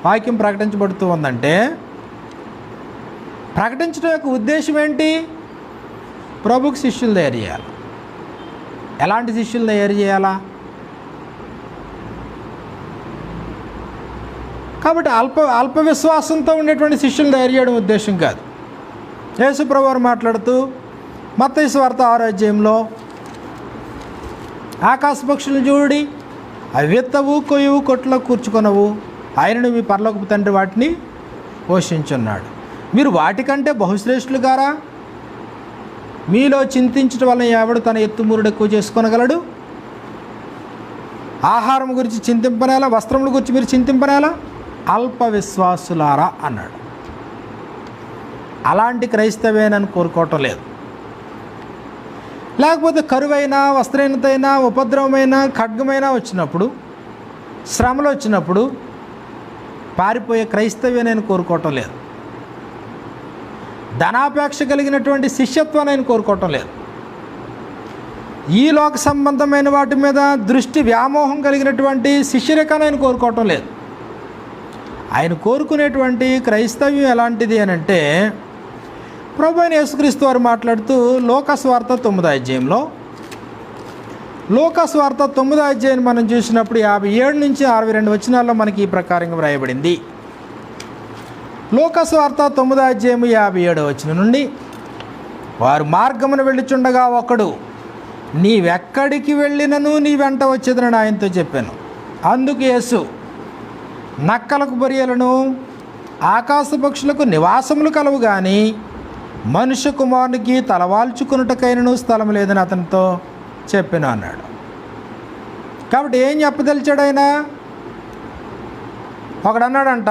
వాక్యం ప్రకటించబడుతూ ఉందంటే ప్రకటించడం యొక్క ఉద్దేశం ఏంటి? ప్రభుకు శిష్యులు తయారు చేయాలి. ఎలాంటి శిష్యులు తయారు చేయాలా? కాబట్టి అల్ప విశ్వాసంతో ఉండేటువంటి శిష్యులు తయారు చేయడం ఉద్దేశం కాదు. యేసు ప్రభువారు మాట్లాడుతూ మత్తయి సువార్త 6వ అధ్యాయంలో ఆకాశ పక్షులను చూడి, అవి విత్తవు, కొయ్యవు, కొట్లో కూర్చుకొనవు, ఆయనను మీ పరలోకపు తండ్రి వాటిని పోషించున్నాడు. మీరు వాటికంటే బహుశ్రేష్ఠులు గారా? మీలో చింతించడం వలన ఎవడు తన ఎత్తుమూరుడు ఎక్కువ చేసుకొనగలడు? ఆహారం గురించి చింతింపనేలా, వస్త్రముల గురించి మీరు చింతింపనేలా? అల్ప విశ్వాసులారా అన్నాడు. అలాంటి క్రైస్తవేనని కోరుకోవటం లేదు. లేకపోతే కరువైనా, వస్త్రహీనతైనా, ఉపద్రవమైన, ఖడ్గమైన వచ్చినప్పుడు, శ్రమలు వచ్చినప్పుడు పారిపోయే క్రైస్తవేనని కోరుకోవటం లేదు. ధనాపేక్ష కలిగినటువంటి శిష్యత్వాన్ని ఆయన కోరుకోవటం లేదు. ఈ లోక సంబంధమైన వాటి మీద దృష్టి వ్యామోహం కలిగినటువంటి శిష్యరికాన్ని ఆయన కోరుకోవటం లేదు. ఆయన కోరుకునేటువంటి క్రైస్తవ్యం ఎలాంటిది అని అంటే, ప్రభువైన యేసుక్రీస్తు వారు మాట్లాడుతూ లోకాసువార్త 9వ అధ్యాయంలో, లోకాసువార్త 9వ అధ్యాయాన్ని మనం చూసినప్పుడు 57 నుంచి 62 వచనాల్లో మనకి ఈ ప్రకారంగా వ్రాయబడింది. లోకాసువార్త 9వ అధ్యాయం 57వ వచనం నుండి, వారు మార్గమున వెళ్ళుచుండగా ఒకడు, నీవెక్కడికి వెళ్ళినను నీ వెంట వచ్చేదని ఆయనతో చెప్పాను. అందుకు యేసు, నక్కలకు బొరియలను ఆకాశ పక్షులకు నివాసములు కలవు కానీ మనుష్య కుమారునికి తలవాల్చుకున్నటకైనను స్థలం లేదని అతనితో చెప్పాను అన్నాడు. కాబట్టి ఏం చెప్పదలిచాడు ఆయన? ఒకడన్నాడంట,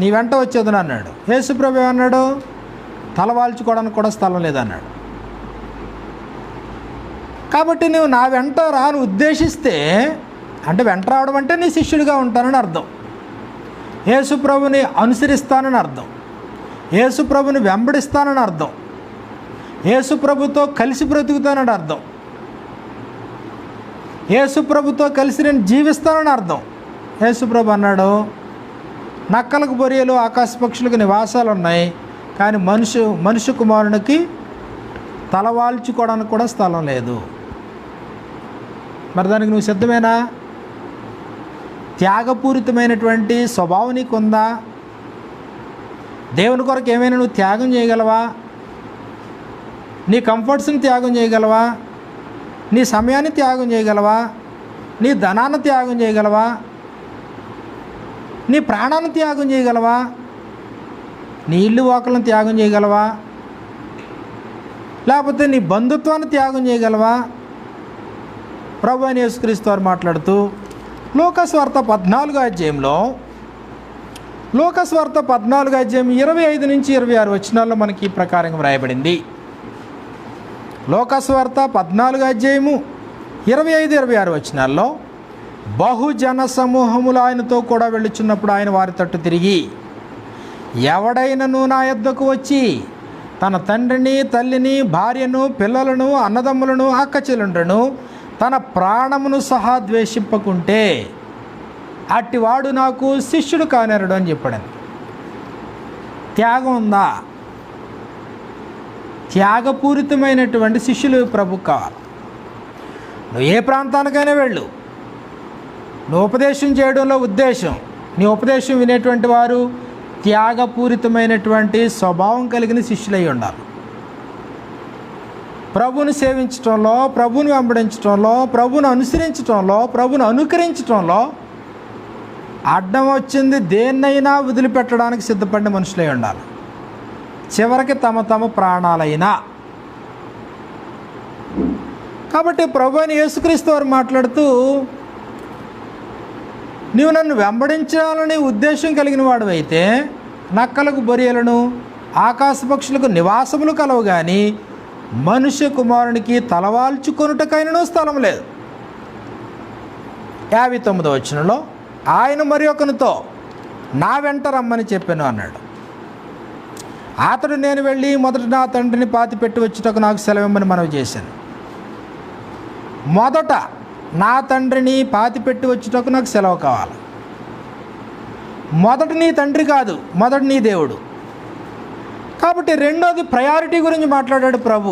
నీ వెంట వచ్చేదని అన్నాడు. యేసుప్రభు ఏమన్నాడు? తలవాల్చుకోవడానికి కూడా స్థలం లేదన్నాడు. కాబట్టి నువ్వు నా వెంట రాను ఉద్దేశిస్తే, అంటే వెంట రావడం అంటే నీ శిష్యుడిగా ఉంటానని అర్థం, యేసుప్రభుని అనుసరిస్తానని అర్థం, యేసుప్రభుని వెంబడిస్తానని అర్థం, యేసుప్రభుతో కలిసి బ్రతుకుతానని అర్థం, యేసుప్రభుతో కలిసి నేను జీవిస్తానని అర్థం. యేసుప్రభు అన్నాడు, నక్కలకు బొరియలు ఆకాశ పక్షులకు నివాసాలు ఉన్నాయి కానీ మనుష్య కుమారునికి తలవాల్చుకోవడానికి కూడా స్థలం లేదు. మరి దానికి నువ్వు సిద్ధమేనా? త్యాగపూరితమైనటువంటి స్వభావం నీకు ఉందా? దేవుని కొరకు ఏమైనా నువ్వు త్యాగం చేయగలవా? నీ కంఫర్ట్స్ని త్యాగం చేయగలవా? నీ సమయాన్ని త్యాగం చేయగలవా? నీ ధనాన్ని త్యాగం చేయగలవా? నీ ప్రాణాన్ని త్యాగం చేయగలవా? నీ ఇల్లు వాకులను త్యాగం చేయగలవా? లేకపోతే నీ బంధుత్వాన్ని త్యాగం చేయగలవా? ప్రభువైన యేసుక్రీస్తు వారు మాట్లాడుతూ లోకాసువార్త 14వ అధ్యాయంలో, లోకాసువార్త 14వ అధ్యాయం 25 నుంచి 26 వచనాల్లో మనకి ఈ ప్రకారంగా వ్రాయబడింది. లోకాసువార్త 14వ అధ్యాయము 25-26 వచనాల్లో, బహుజన సమూహములు ఆయనతో కూడా వెళ్ళుచున్నప్పుడు ఆయన వారి తట్టు తిరిగి, ఎవడైనను నా యొద్దకు వచ్చి తన తండ్రిని, తల్లిని, భార్యను, పిల్లలను, అన్నదమ్ములను, అక్కచెల్లెండ్రును, తన ప్రాణమును సహా ద్వేషింపకుంటే అట్టివాడు నాకు శిష్యుడు కానేరడు అని చెప్పాడు. త్యాగం ఉందా? త్యాగపూరితమైనటువంటి శిష్యులు ప్రభుకు కావాలి. నువ్వు ఏ ప్రాంతానికైనా వెళ్ళు, నువ్వు ఉపదేశం చేయడంలో ఉద్దేశం, నీ ఉపదేశం వినేటువంటి వారు త్యాగపూరితమైనటువంటి స్వభావం కలిగిన శిష్యులై ఉండాలి. ప్రభువుని సేవించటంలో, ప్రభువుని వెంబడించటంలో, ప్రభువుని అనుసరించటంలో, ప్రభువుని అనుకరించటంలో అడ్డం వచ్చింది దేన్నైనా వదిలిపెట్టడానికి సిద్ధపడిన మనుషులై ఉండాలి, చివరికి తమ తమ ప్రాణాలైనా. కాబట్టి ప్రభువైన యేసుక్రీస్తు వారు మాట్లాడుతూ, నీవు నన్ను వెంబడించాలని ఉద్దేశం కలిగిన వాడు అయితే నక్కలకు బొరియలను ఆకాశ పక్షులకు నివాసములు కలవు, కానీ మనుష్య కుమారునికి తలవాల్చుకొనుటకైనను స్థలం లేదు. 59వ వచనంలో ఆయన మరి ఒకనితో నా వెంట రమ్మని చెప్పాను అన్నాడు. అతడు నేను వెళ్ళి మొదట నా తండ్రిని పాతిపెట్టి వచ్చుటకు నాకు సెలవిమ్మని మనవి చేశాను. మొదట నా తండ్రిని పాతిపెట్టి వచ్చుటకు నాకు సెలవు కావాలి. మొదట నీ తండ్రి కాదు, మొదట నీ దేవుడు. కాబట్టి రెండోది ప్రయారిటీ గురించి మాట్లాడాడు ప్రభు.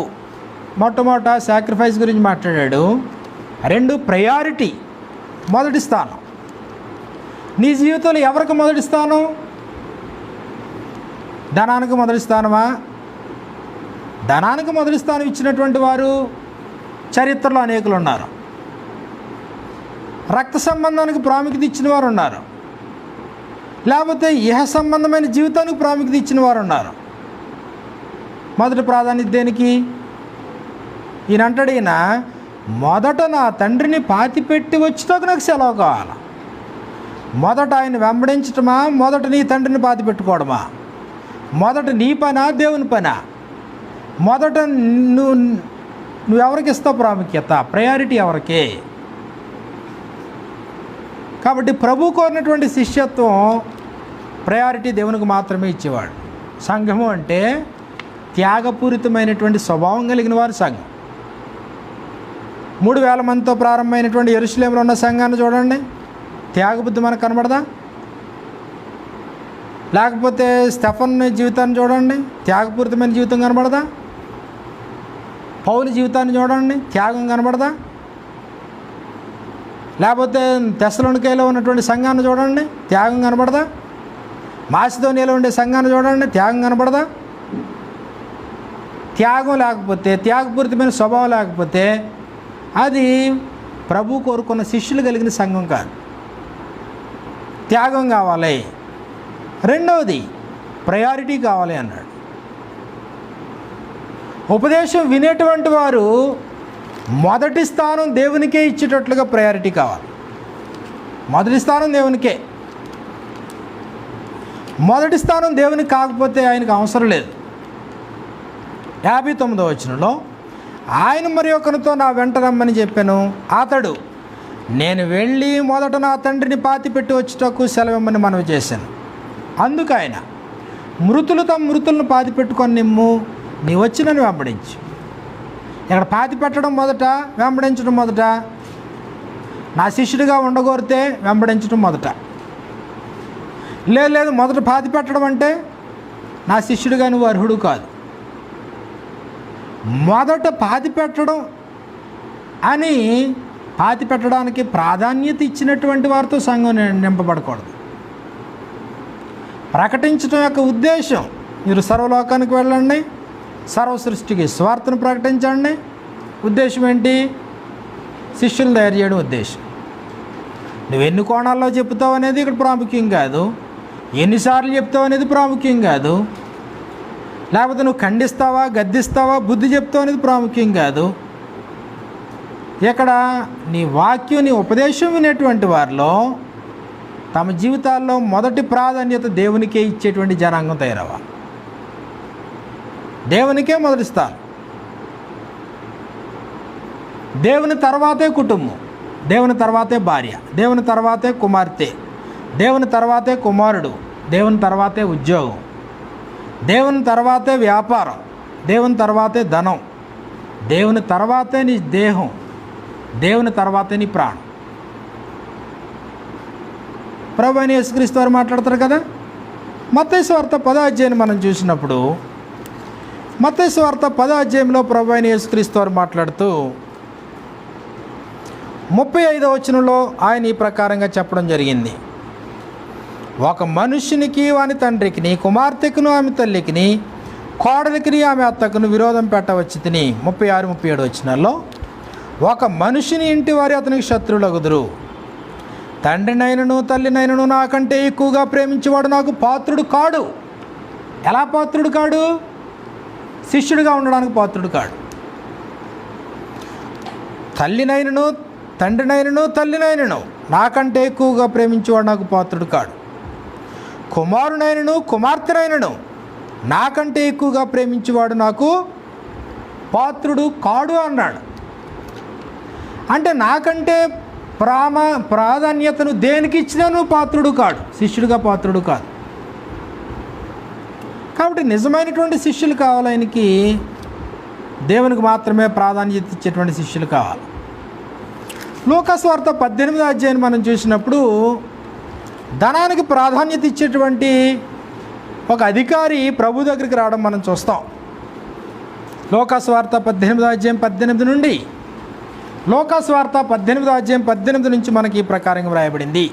మొట్టమొదట సాక్రిఫైస్ గురించి మాట్లాడాడు. రెండు ప్రయారిటీ, మొదటి స్థానం. నీ జీవితంలో ఎవరికి మొదటి స్థానం? ధనానికి మొదటి స్థానమా? ధనానికి మొదటి స్థానం ఇచ్చినటువంటి వారు చరిత్రలో అనేకులు ఉన్నారు. రక్త సంబంధానికి ప్రాముఖ్యత ఇచ్చిన వారు ఉన్నారు, లేకపోతే ఇహ సంబంధమైన జీవితానికి ప్రాముఖ్యత ఇచ్చిన వారు ఉన్నారు. మొదటి ప్రాధాన్యత దేనికి? ఈయన అంటాడు, ఈయన మొదట నా తండ్రిని పాతిపెట్టి వచ్చేదాకా నాకు సెలవు కావాలి. మొదట ఆయన వెంబడించటమా, మొదట నీ తండ్రిని పాతిపెట్టుకోవడమా? మొదట నీ పనా, దేవుని పనా? మొదట నువ్వెవరికి ఇస్తావు ప్రాముఖ్యత? ప్రయారిటీ ఎవరికి? కాబట్టి ప్రభు కోరినటువంటి శిష్యత్వం ప్రయారిటీ దేవునికి మాత్రమే ఇచ్చేవాడు. సంఘము అంటే త్యాగపూరితమైనటువంటి స్వభావం కలిగిన వారు సంఘం. 3000 మందితో ప్రారంభమైనటువంటి యెరూషలేములో ఉన్న సంఘాన్ని చూడండి, త్యాగబుద్ధి మనకు కనబడదా? లేకపోతే స్టెఫన్ జీవితాన్ని చూడండి, త్యాగపూరితమైన జీవితం కనబడదా? పౌలు జీవితాన్ని చూడండి, త్యాగం కనబడదా? లేకపోతే తెస్సలోనికైలో ఉన్నటువంటి సంఘాన్ని చూడండి, త్యాగం కనబడదా? మాసిదోనియాలో ఉండే సంఘాన్ని చూడండి, త్యాగం కనబడదా? త్యాగం లేకపోతే, త్యాగపూరితమైన స్వభావం లేకపోతే అది ప్రభు కోరుకున్న శిష్యులు కలిగిన సంఘం కాదు. త్యాగం కావాలి. రెండవది ప్రయారిటీ కావాలి అన్నాడు. ఉపదేశం వినేటువంటి వారు మొదటి స్థానం దేవునికే ఇచ్చేటట్లుగా ప్రయారిటీ కావాలి. మొదటి స్థానం దేవునికే. మొదటి స్థానం దేవునికి కాకపోతే ఆయనకు అవసరం లేదు. 59వ వచనంలో ఆయన మరి ఒకరితో నా వెంట రమ్మని చెప్పాను. అతడు నేను వెళ్ళి మొదట నా తండ్రిని పాతిపెట్టి వచ్చుటకు సెలవిమ్మని మనవి చేశాను. అందుకు ఆయన మృతులు తమ మృతులను పాతిపెట్టుకొని నిమ్ము, నీ వచ్చి నన్ను వెంబడించు. ఇక్కడ పాతిపెట్టడం మొదట, వెంబడించడం మొదట. నా శిష్యుడిగా ఉండగోరితే వెంబడించడం మొదట. లేదు మొదట పాతిపెట్టడం అంటే నా శిష్యుడిగా నువ్వు అర్హుడు కాదు. మొదట పాతిపెట్టడం అని పాతిపెట్టడానికి ప్రాధాన్యత ఇచ్చినటువంటి వారితో సంఘం నింపబడకూడదు. ప్రకటించడం యొక్క ఉద్దేశం, మీరు సర్వలోకానికి వెళ్ళండి, సర్వ సృష్టికి స్వార్థను ప్రకటించండి. ఉద్దేశం ఏంటి? శిష్యులు తయారు చేయడం ఉద్దేశం. నువ్వు ఎన్ని కోణాల్లో చెప్తావు అనేది ఇక్కడ ప్రాముఖ్యం కాదు, ఎన్నిసార్లు చెప్తావు అనేది ప్రాముఖ్యం కాదు, లేకపోతే నువ్వు ఖండిస్తావా, గద్దిస్తావా, బుద్ధి చెప్తావు అనేది ప్రాముఖ్యం కాదు. ఇక్కడ నీ వాక్యం, నీ ఉపదేశం వినేటువంటి వారిలో తమ జీవితాల్లో మొదటి ప్రాధాన్యత దేవునికే ఇచ్చేటువంటి జనాంగం తయారవ్వాలి. దేవునికే మొదటి స్థానం. దేవుని తర్వాతే కుటుంబం, దేవుని తర్వాతే భార్య, దేవుని తర్వాతే కుమార్తె, దేవుని తర్వాతే కుమారుడు, దేవుని తర్వాతే ఉద్యోగం, దేవుని తర్వాతే వ్యాపారం, దేవుని తర్వాతే ధనం, దేవుని తర్వాతే నీ దేహం, దేవుని తర్వాతే నీ ప్రాణం. ప్రభువైన యేసుక్రీస్తు వారు మాట్లాడతారు కదా. మత్తయి సువార్త 10వ అధ్యాయాన్ని మనం చూసినప్పుడు, మత్తయి సువార్త 10వ అధ్యాయంలో ప్రభువైన యేసుక్రీస్తు వారు మాట్లాడుతూ 35వ వచనంలో ఆయన ఈ ప్రకారంగా చెప్పడం జరిగింది. ఒక మనుష్యునికి వాని తండ్రికి, కుమార్తెకును ఆమె తల్లికిని, కోడలికిని ఆమె అత్తకును విరోధం పెట్టవచ్చు తిని. 36, 37 వచనాల్లో ఒక మనుషుని ఇంటి వారి అతనికి శత్రువులగుదురు. తండ్రినైనను తల్లినైనను నాకంటే ఎక్కువగా ప్రేమించేవాడు నాకు పాత్రుడు కాడు. ఎలా పాత్రుడు కాడు? శిష్యుడిగా ఉండడానికి పాత్రుడు కాడు. తల్లినైనను తండ్రినైనను తల్లినైనను నాకంటే ఎక్కువగా ప్రేమించేవాడు నాకు పాత్రుడు కాడు. కుమారునైనను కుమార్తెనైనను నాకంటే ఎక్కువగా ప్రేమించేవాడు నాకు పాత్రుడు కాడు అన్నాడు. అంటే నాకంటే ప్రాధాన్యతను దేనికి ఇచ్చినా నువ్వు పాత్రుడు కాడు, శిష్యుడిగా పాత్రుడు కాదు. కాబట్టి నిజమైనటువంటి శిష్యులు కావాలి. ఆయనకి దేవునికి మాత్రమే ప్రాధాన్యత ఇచ్చేటువంటి శిష్యులు కావాలి. లూకాసు వార్త 18వ అధ్యాయాన్ని మనం చూసినప్పుడు ధనానికి ప్రాధాన్యత ఇచ్చేటువంటి ఒక అధికారి ప్రభు దగ్గరికి రావడం మనం చూస్తాం. లూకాసు వార్త 18వ అధ్యాయం 18 నుండి లూకాసు వార్త 18వ అధ్యాయం 18 నుంచి మనకి ఈ ప్రకారంగా వ్రాయబడింది.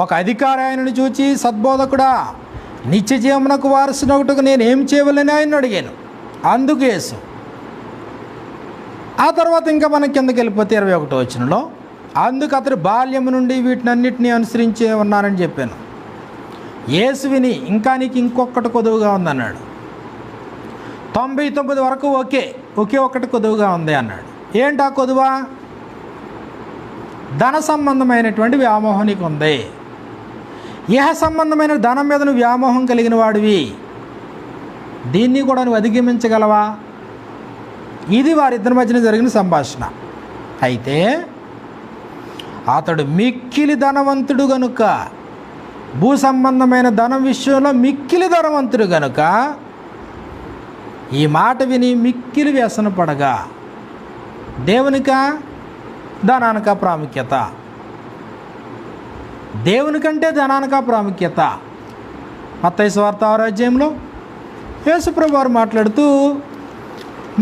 ఒక అధికారి ఆయనను చూచి, సద్బోధకుడా, నిత్య జీవమునకు వారసునొకటుకు నేను ఏం చేయవలని ఆయన అడిగాను. అందుకు యేసు, ఆ తర్వాత ఇంకా మనం కిందకి వెళ్ళిపోతే 21వ వచనంలో, అందుకు అతడు బాల్యము నుండి వీటినన్నిటినీ అనుసరించే ఉన్నానని చెప్పాను. యేసు విని, ఇంకా నీకు ఇంకొకటి కొదువుగా ఉందన్నాడు. 99 వరకు ఒకే ఒకటి కొదువుగా ఉంది అన్నాడు. ఏంటా కొదువా? ధన సంబంధమైనటువంటి వ్యామోహం నీకు ఉంది. ఇహ సంబంధమైన ధనం మీద నువ్వు వ్యామోహం కలిగిన వాడివి. దీన్ని కూడా నువ్వు అధిగమించగలవా? ఇది వారిద్దరి మధ్యన జరిగిన సంభాషణ. అయితే అతడు మిక్కిలి ధనవంతుడు గనుక, భూ సంబంధమైన ధనం విషయంలో మిక్కిలి ధనవంతుడు గనుక ఈ మాట విని మిక్కిలి వ్యసన పడగా, దేవునికా ధనానికా ప్రాముఖ్యత? దేవునికంటే ధనానికా ప్రాముఖ్యత? మత్తయి సువార్త 6వ అధ్యాయంలో యేసు ప్రభువు వారు మాట్లాడుతూ,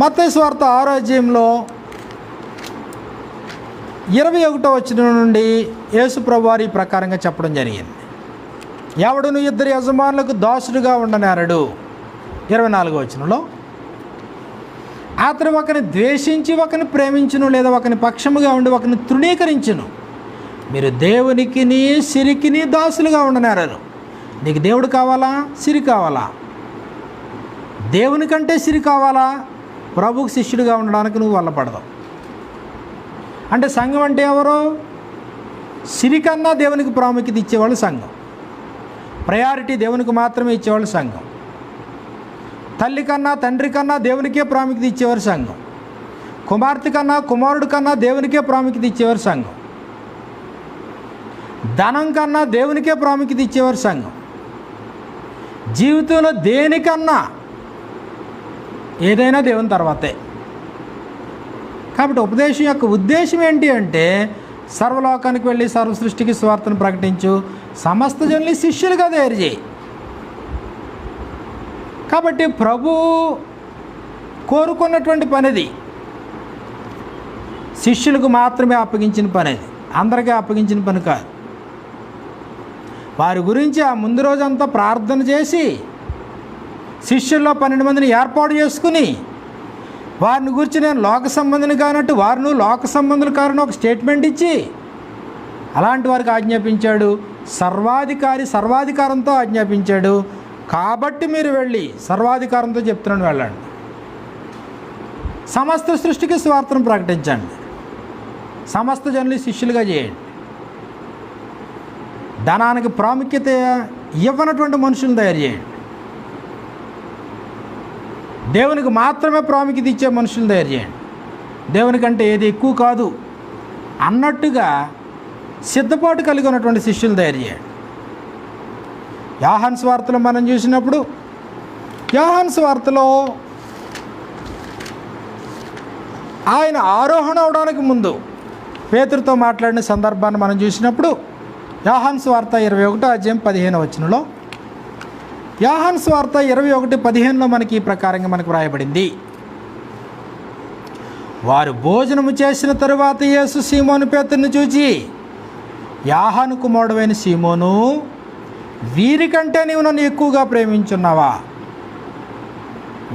మత్తయి సువార్త 6వ అధ్యాయంలో 21వ వచనం నుండి యేసు ప్రభువు వారు ఈ ప్రకారంగా చెప్పడం జరిగింది. ఎవడును ఇద్దరు యజమానులకు దాసుడుగా ఉండనేరడు. 24వ వచనంలో, అతడు ఒకరిని ద్వేషించి ఒకరిని ప్రేమించును, లేదా ఒకరిని పక్షముగా ఉండి ఒకరిని తృణీకరించును. మీరు దేవునికిని సిరికిని దాసులుగా ఉండనేరరు. నీకు దేవుడు కావాలా? సిరి కావాలా? దేవునికంటే సిరి కావాలా? ప్రభువుకు శిష్యుడిగా ఉండడానికి నువ్వు వల్లపడదావు. అంటే సంఘం అంటే ఎవరు? సిరి కన్నా దేవునికి ప్రాముఖ్యత ఇచ్చేవాళ్ళు సంఘం. ప్రయారిటీ దేవునికి మాత్రమే ఇచ్చేవాళ్ళు సంఘం. తల్లి కన్నా తండ్రి కన్నా దేవునికే ప్రాముఖ్యత ఇచ్చేవారు సంఘం. కుమార్తె కన్నా కుమారుడు కన్నా దేవునికే ప్రాముఖ్యత ఇచ్చేవారు సంఘం. ధనం కన్నా దేవునికే ప్రాముఖ్యత ఇచ్చేవారు సంఘం. జీవితంలో దేనికన్నా ఏదైనా దేవుని తర్వాతే. కాబట్టి ఉపదేశం యొక్క ఉద్దేశం ఏంటి అంటే, సర్వలోకానికి వెళ్ళి సర్వ సృష్టికి స్వార్థను ప్రకటించు, సమస్త జనుల్ని శిష్యులుగా తయారు చేయి. కాబట్టి ప్రభు కోరుకున్నటువంటి పనిది. శిష్యులకు మాత్రమే అప్పగించిన పనిది, అందరికీ అప్పగించిన పని కాదు. వారి గురించి ఆ ముందు రోజంతా ప్రార్థన చేసి శిష్యుల్లో 12 మందిని ఏర్పాటు చేసుకుని వారిని గురించి నేను లోక సంబంధిని కానట్టు వారిని లోక సంబంధులు కారని ఒక స్టేట్మెంట్ ఇచ్చి అలాంటి వారికి ఆజ్ఞాపించాడు. సర్వాధికారంతో ఆజ్ఞాపించాడు. కాబట్టి మీరు వెళ్ళి సర్వాధికారంతో చెప్తున్నాను, వెళ్ళండి, సమస్త సృష్టికి స్వార్థను ప్రకటించండి, సమస్త జనులు శిష్యులుగా చేయండి. ధనానికి ప్రాముఖ్యత ఇవ్వనటువంటి మనుషులను తయారు చేయండి. దేవునికి మాత్రమే ప్రాముఖ్యత ఇచ్చే మనుషులను తయారు చేయండి. దేవునికంటే ఏది ఎక్కువ కాదు అన్నట్టుగా సిద్ధపాటు కలిగి ఉన్నటువంటి శిష్యులు తయారు చేయండి. యోహాను సువార్తలో మనం చూసినప్పుడు, యోహాను సువార్తలో ఆయన ఆరోహణ అవడానికి ముందు పేతురుతో మాట్లాడిన సందర్భాన్ని మనం చూసినప్పుడు, యోహాను సువార్త 21వ అధ్యాయం 15వ వచనంలో, యోహాను సువార్త 21:15లో మనకి ఈ ప్రకారంగా మనకు వ్రాయబడింది. వారు భోజనము చేసిన తరువాత యేసు సీమోను పేతురుని చూచి, యోహాను కుమారుడైన సీమోను, వీరికంటే నీవు నన్ను ఎక్కువగా ప్రేమించున్నావా?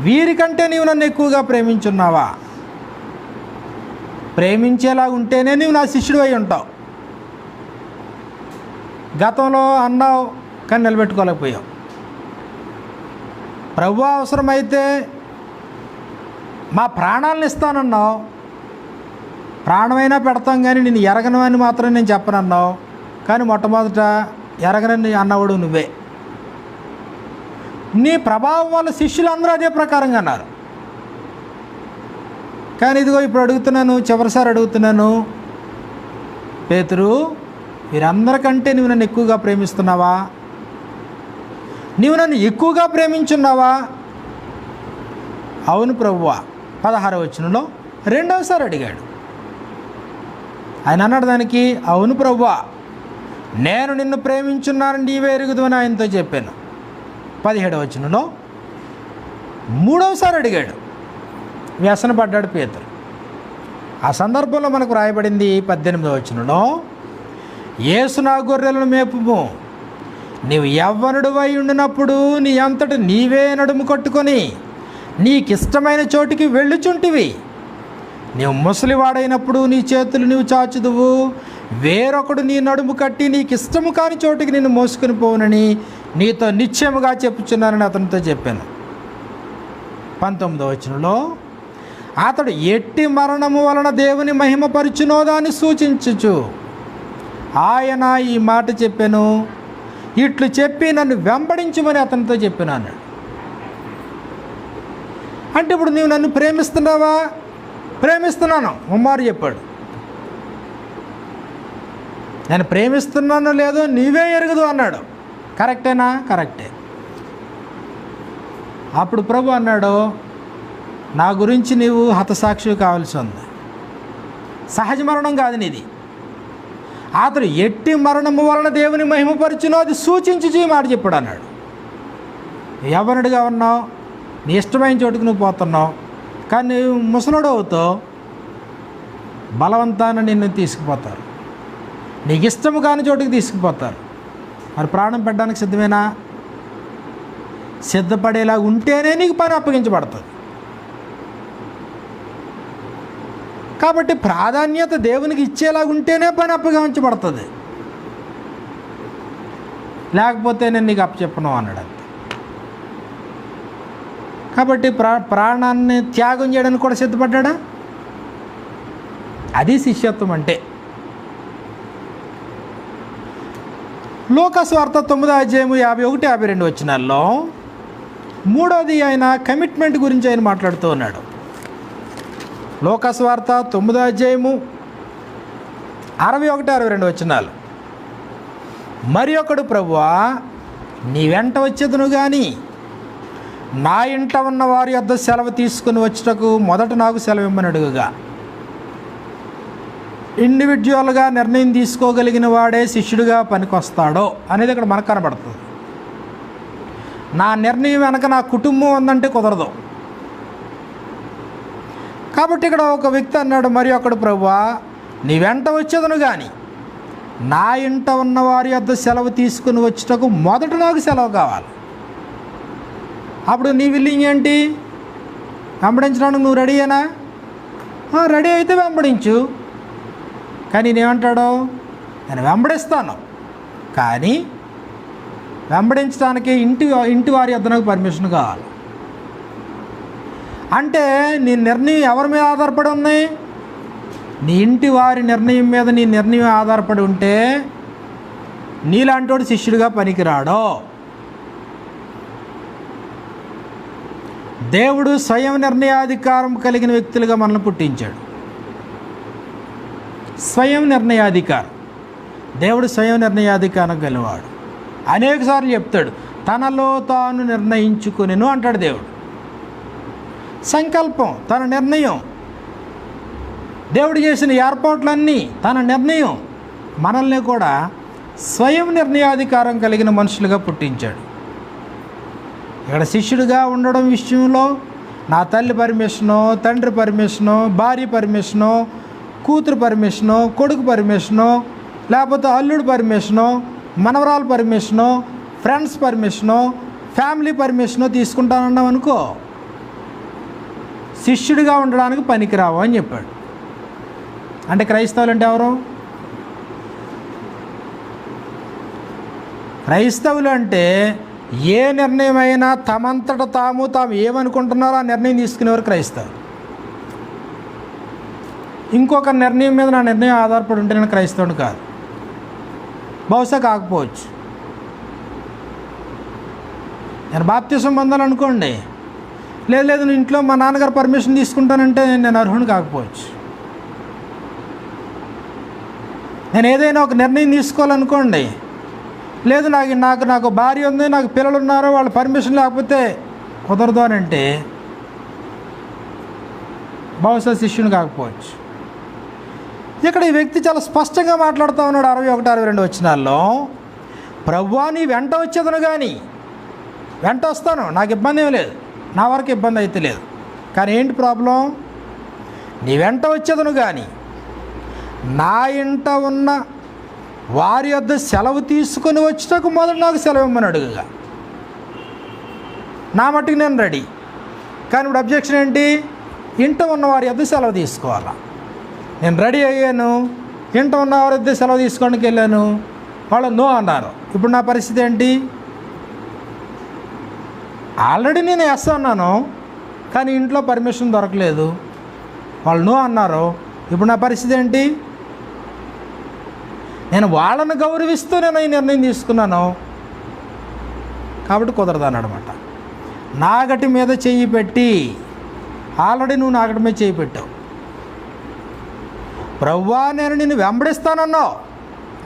వీరికంటే నీవు నన్ను ఎక్కువగా ప్రేమించేలా ఉంటేనే నీవు నా శిష్యుడు అయి ఉంటావు. గతంలో అన్నావు కానీ నిలబెట్టుకోలేకపోయావు. ప్రభు అవసరమైతే మా ప్రాణాలను ఇస్తానన్నావు, ప్రాణమైనా పెడతాం కానీ నేను ఎరగను అని మాత్రం నేను చెప్పనన్నావు. కానీ మొట్టమొదట ఎరగనని అన్నవాడు నువ్వే. నీ ప్రభావం వల్ల శిష్యులందరూ అదే ప్రకారంగా అన్నారు. కానీ ఇదిగో ఇప్పుడు అడుగుతున్నాను, చివరిసారి అడుగుతున్నాను, పేతురు, వీరందరికంటే నువ్వు నన్ను ఎక్కువగా ప్రేమిస్తున్నావా? నీవు నన్ను ఎక్కువగా ప్రేమించున్నావా? అవును ప్రభువా. 16వ వచనంలో రెండవసారి అడిగాడు. ఆయన అన్నాడు దానికి, అవును ప్రభువా, నేను నిన్ను ప్రేమించున్నాను, నీవే ఎరుగుదువని ఆయనతో చెప్పాను. 17వ వచనంలో మూడవసారి అడిగాడు. వ్యసనపడ్డాడు పేతురు. ఆ సందర్భంలో మనకు రాయబడింది 18వ వచనంలో, యేసు నా గొర్రెలను మేపుము, నీవు యవ్వనుడివై ఉండినప్పుడు నీ అంతటి నీవే నడుము కట్టుకొని నీకిష్టమైన చోటికి వెళ్ళుచుంటివి. నీవు ముసలివాడైనప్పుడు నీ చేతులు నీవు చాచుదువు, వేరొకడు నీ నడుము కట్టి నీకిష్టము కాని చోటికి నిన్ను మోసుకొని పోవునని నీతో నిశ్చయముగా చెప్పుచున్నానని అతనితో చెప్పాను. 19వ వచనంలో, అతడు ఎట్టి మరణము వలన దేవుని మహిమపరచునో దాన్ని సూచించుచు ఆయన ఈ మాట చెప్పాను, ఇట్లు చెప్పి నన్ను వెంబడించమని అతనితో చెప్పాను అన్నాడు. అంటే ఇప్పుడు నీవు నన్ను ప్రేమిస్తున్నావా? ప్రేమిస్తున్నాను ఉమ్మారు చెప్పాడు. నేను ప్రేమిస్తున్నానో లేదో నీవే ఎరగదు అన్నాడు. కరెక్టేనా? కరెక్టే. అప్పుడు ప్రభు అన్నాడు, నా గురించి నీవు హతసాక్షి కావాల్సి ఉంది. సహజ మరణం కాదు నీది. అతడు ఎట్టి మరణము వలన దేవుని మహిమపరచునో అది సూచించి మాట చెప్పాడు అన్నాడు. యవ్వనుడిగా ఉన్నావు, నీ ఇష్టమైన చోటుకు నువ్వు పోతున్నావు, కానీ నువ్వు ముసలుడు అవుతావు, బలవంతాన నిన్ను తీసుకుపోతారు, నీకు ఇష్టము కాని చోటుకి తీసుకుపోతారు. మరి ప్రాణం పెట్టడానికి సిద్ధమేనా? సిద్ధపడేలా ఉంటేనే నీకు పని అప్పగించబడుతుంది. కాబట్టి ప్రాధాన్యత దేవునికి ఇచ్చేలాగా ఉంటేనే పని అప్పగించబడుతుంది, లేకపోతే నేను నీకు అప్పచెప్పను అన్నాడు అంతే. కాబట్టి ప్రాణాన్ని త్యాగం చేయడానికి కూడా సిద్ధపడ్డా. అది శిష్యత్వం అంటే. లూకా సువార్త 9వ అధ్యాయము 51, 52 వచనాల్లో మూడోది ఆయన కమిట్మెంట్ గురించి ఆయన మాట్లాడుతూ ఉన్నాడు. లూకా సువార్త 9వ అధ్యాయము 61, 62 వచనాలు. మరి ఒకడు, ప్రభువా, నీ వెంట వచ్చేదను కానీ నా ఇంట ఉన్న వారి వద్ద సెలవు తీసుకుని వచ్చుటకు మొదట నాకు సెలవు ఇమ్మని అడుగుగా. ఇండివిజువల్గా నిర్ణయం తీసుకోగలిగిన వాడే శిష్యుడిగా పనికొస్తాడో అనేది ఇక్కడ మనకు కనబడుతుంది. నా నిర్ణయం వెనక నా కుటుంబం ఉందంటే కుదరదు. కాబట్టి ఇక్కడ ఒక వ్యక్తి అన్నాడు, మరి ఒకడు, ప్రభువా, నీ వెంట వచ్చేదను కానీ నా ఇంట ఉన్న వారి వద్ద సెలవు తీసుకుని వచ్చుటకు మొదట నాకు సెలవు కావాలి. అప్పుడు నీ విల్లింగ్ ఏంటి? వెంబడించడానికి నువ్వు రెడీయేనా? రెడీ అయితే వెంబడించు. కానీ నేనేమంటాడు? నేను వెంబడిస్తాను, కానీ వెంబడించడానికి ఇంటి వారి వద్ద నాకు పర్మిషన్ కావాలి. అంటే నీ నిర్ణయం ఎవరి మీద ఆధారపడి ఉంది? నీ ఇంటి వారి నిర్ణయం మీద నీ నిర్ణయం ఆధారపడి ఉంటే నీలాంటి వాడు శిష్యుడిగా పనికిరాడో. దేవుడు స్వయం నిర్ణయాధికారం కలిగిన వ్యక్తులుగా మనల్ని పుట్టించాడు. స్వయం నిర్ణయాధికారం. దేవుడు స్వయం నిర్ణయాధికారం గలవాడు. అనేక సార్లు చెప్తాడు, తనలో తాను నిర్ణయించుకునేను అంటాడు దేవుడు. సంకల్పం తన నిర్ణయం. దేవుడు చేసిన ఏర్పాట్లన్నీ తన నిర్ణయం. మనల్ని కూడా స్వయం నిర్ణయాధికారం కలిగిన మనుషులుగా పుట్టించాడు. ఇక్కడ శిష్యుడిగా ఉండడం విషయంలో నా తల్లి పర్మిషను, తండ్రి పర్మిషను, భార్య పర్మిషను, కూతురు పర్మిషను, కొడుకు పర్మిషను, లేకపోతే అల్లుడు పర్మిషను, మనవరాలు permission, friends permission, family permission తీసుకుంటానన్నాం అనుకో, శిష్యుడిగా ఉండడానికి పనికిరావు అని చెప్పాడు. అంటే క్రైస్తవులు అంటే ఎవరు? క్రైస్తవులు అంటే ఏ నిర్ణయమైనా తాము ఏమనుకుంటున్నారో ఆ నిర్ణయం తీసుకునేవారు క్రైస్తవులు. ఇంకొక నిర్ణయం మీద నా నిర్ణయం ఆధారపడి ఉంటే నేను క్రైస్తవుని కాదు. బహుశా కాకపోవచ్చు. నేను బాప్తిసం పొందాలనుకోండి, లేదు నేను ఇంట్లో మా నాన్నగారు పర్మిషన్ తీసుకుంటానంటే నేను అర్హుని కాకపోవచ్చు. నేను ఏదైనా ఒక నిర్ణయం తీసుకోవాలనుకోండి, లేదు నాకు భార్య ఉంది, నాకు పిల్లలు ఉన్నారు, వాళ్ళ పర్మిషన్ లేకపోతే కుదరదు అని అంటే బహుశా శిష్యుని కాకపోవచ్చు. ఇక్కడ ఈ వ్యక్తి చాలా స్పష్టంగా మాట్లాడుతూ ఉన్నాడు 61-62 వచనాల్లో. ప్రభువా నీ వెంట వచ్చేదను కానీ, వెంట వస్తాను, నాకు ఇబ్బంది ఏం లేదు, నా వరకు ఇబ్బంది అయితే లేదు. కానీ ఏంటి ప్రాబ్లం? నీ వెంట వచ్చేదను కానీ నా ఇంట ఉన్న వారి వద్ద సెలవు తీసుకొని వచ్చేటకు మొదలు నాకు సెలవు ఇమ్మని అడుగుగా. నా మట్టుకు నేను రెడీ, కానీ ఇప్పుడు అబ్జెక్షన్ ఏంటి? ఇంట ఉన్న వారి వద్ద సెలవు తీసుకోవాలా. నేను రెడీ అయ్యాను, ఇంట ఉన్న వారి వద్ద సెలవు తీసుకోవడానికి వెళ్ళాను, వాళ్ళు నో అన్నారు. ఇప్పుడు నా పరిస్థితి ఏంటి? ఆల్రెడీ నేను ఎస్ అన్నాను, కానీ ఇంట్లో పర్మిషన్ దొరకలేదు, వాళ్ళు నో అన్నారు. ఇప్పుడు నా పరిస్థితి ఏంటి? నేను వాళ్ళను గౌరవిస్తూ నేను ఈ నిర్ణయం తీసుకున్నాను కాబట్టి కుదరదన్నమాట. నాగటి మీద చెయ్యి పెట్టి, ఆల్రెడీ నువ్వు నాగటి మీద చెయ్యి పెట్టావు. ప్రభువా నేను నిన్ను వెంబడిస్తానన్నావు,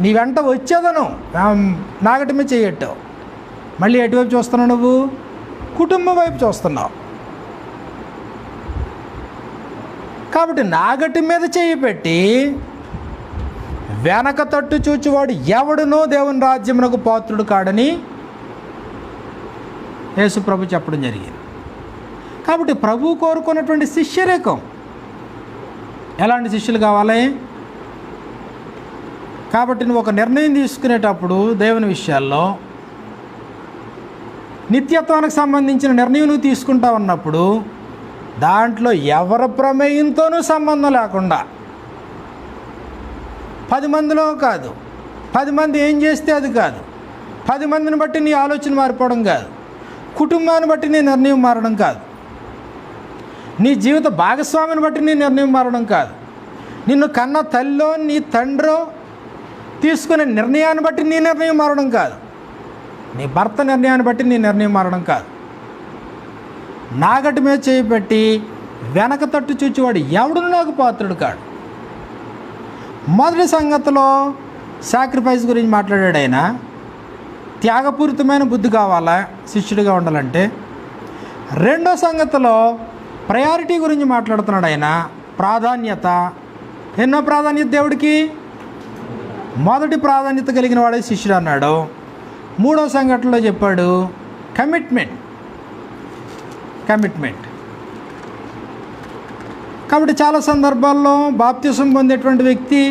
నీ వెంట వచ్చేదను, నాగటి మీద చెయ్యి పెట్టావు. మళ్ళీ ఎటువైపు చూస్తున్నావు? నువ్వు కుటుంబం వైపు చూస్తున్నావు. కాబట్టి నాగటి మీద చెయ్యి పెట్టి వెనక తట్టు చూచువాడు ఎవడునో దేవుని రాజ్యమునకు పాత్రుడు కాడని యేసు ప్రభు చెప్పడం జరిగింది. కాబట్టి ప్రభు కోరుకున్నటువంటి శిష్యరేకం ఎలాంటి శిష్యులు కావాలి? కాబట్టి నువ్వు ఒక నిర్ణయం తీసుకునేటప్పుడు దేవుని విషయాల్లో నిత్యత్వానికి సంబంధించిన నిర్ణయం నువ్వు తీసుకుంటా ఉన్నప్పుడు దాంట్లో ఎవరి ప్రమేయంతోనూ సంబంధం లేకుండా, 10 మందిలో కాదు, 10 మంది ఏం చేస్తే అది కాదు, 10 మందిని బట్టి నీ ఆలోచన మారిపోవడం కాదు, కుటుంబాన్ని బట్టి నీ నిర్ణయం మారడం కాదు, నీ జీవిత భాగస్వామిని బట్టి నీ నిర్ణయం మారడం కాదు, నిన్ను కన్న తల్లిలో నీ తండ్రో తీసుకునే నిర్ణయాన్ని బట్టి నీ నిర్ణయం మారడం కాదు, నీ భర్త నిర్ణయాన్ని బట్టి నీ నిర్ణయం మారడం కాదు. నాగటి మీద చేయి పెట్టి వెనక తట్టు చూచేవాడు ఎవడును నాకు పాత్రుడు కాడు. మొదటి సంగతిలో సాక్రిఫైస్ గురించి మాట్లాడాడు ఆయన. త్యాగపూరితమైన బుద్ధి కావాలా శిష్యుడిగా ఉండాలంటే. రెండో సంగతిలో ప్రయారిటీ గురించి మాట్లాడుతున్నాడు ఆయన. ప్రాధాన్యత. ఎన్నో ప్రాధాన్యత దేవుడికి? మొదటి ప్రాధాన్యత కలిగిన వాడే శిష్యుడు అన్నాడు. మూడో సంఘటనలో చెప్పాడు కమిట్మెంట్. కాబట్టి చాలా సందర్భాల్లో బాప్తిసం పొందేటువంటి వ్యక్తి,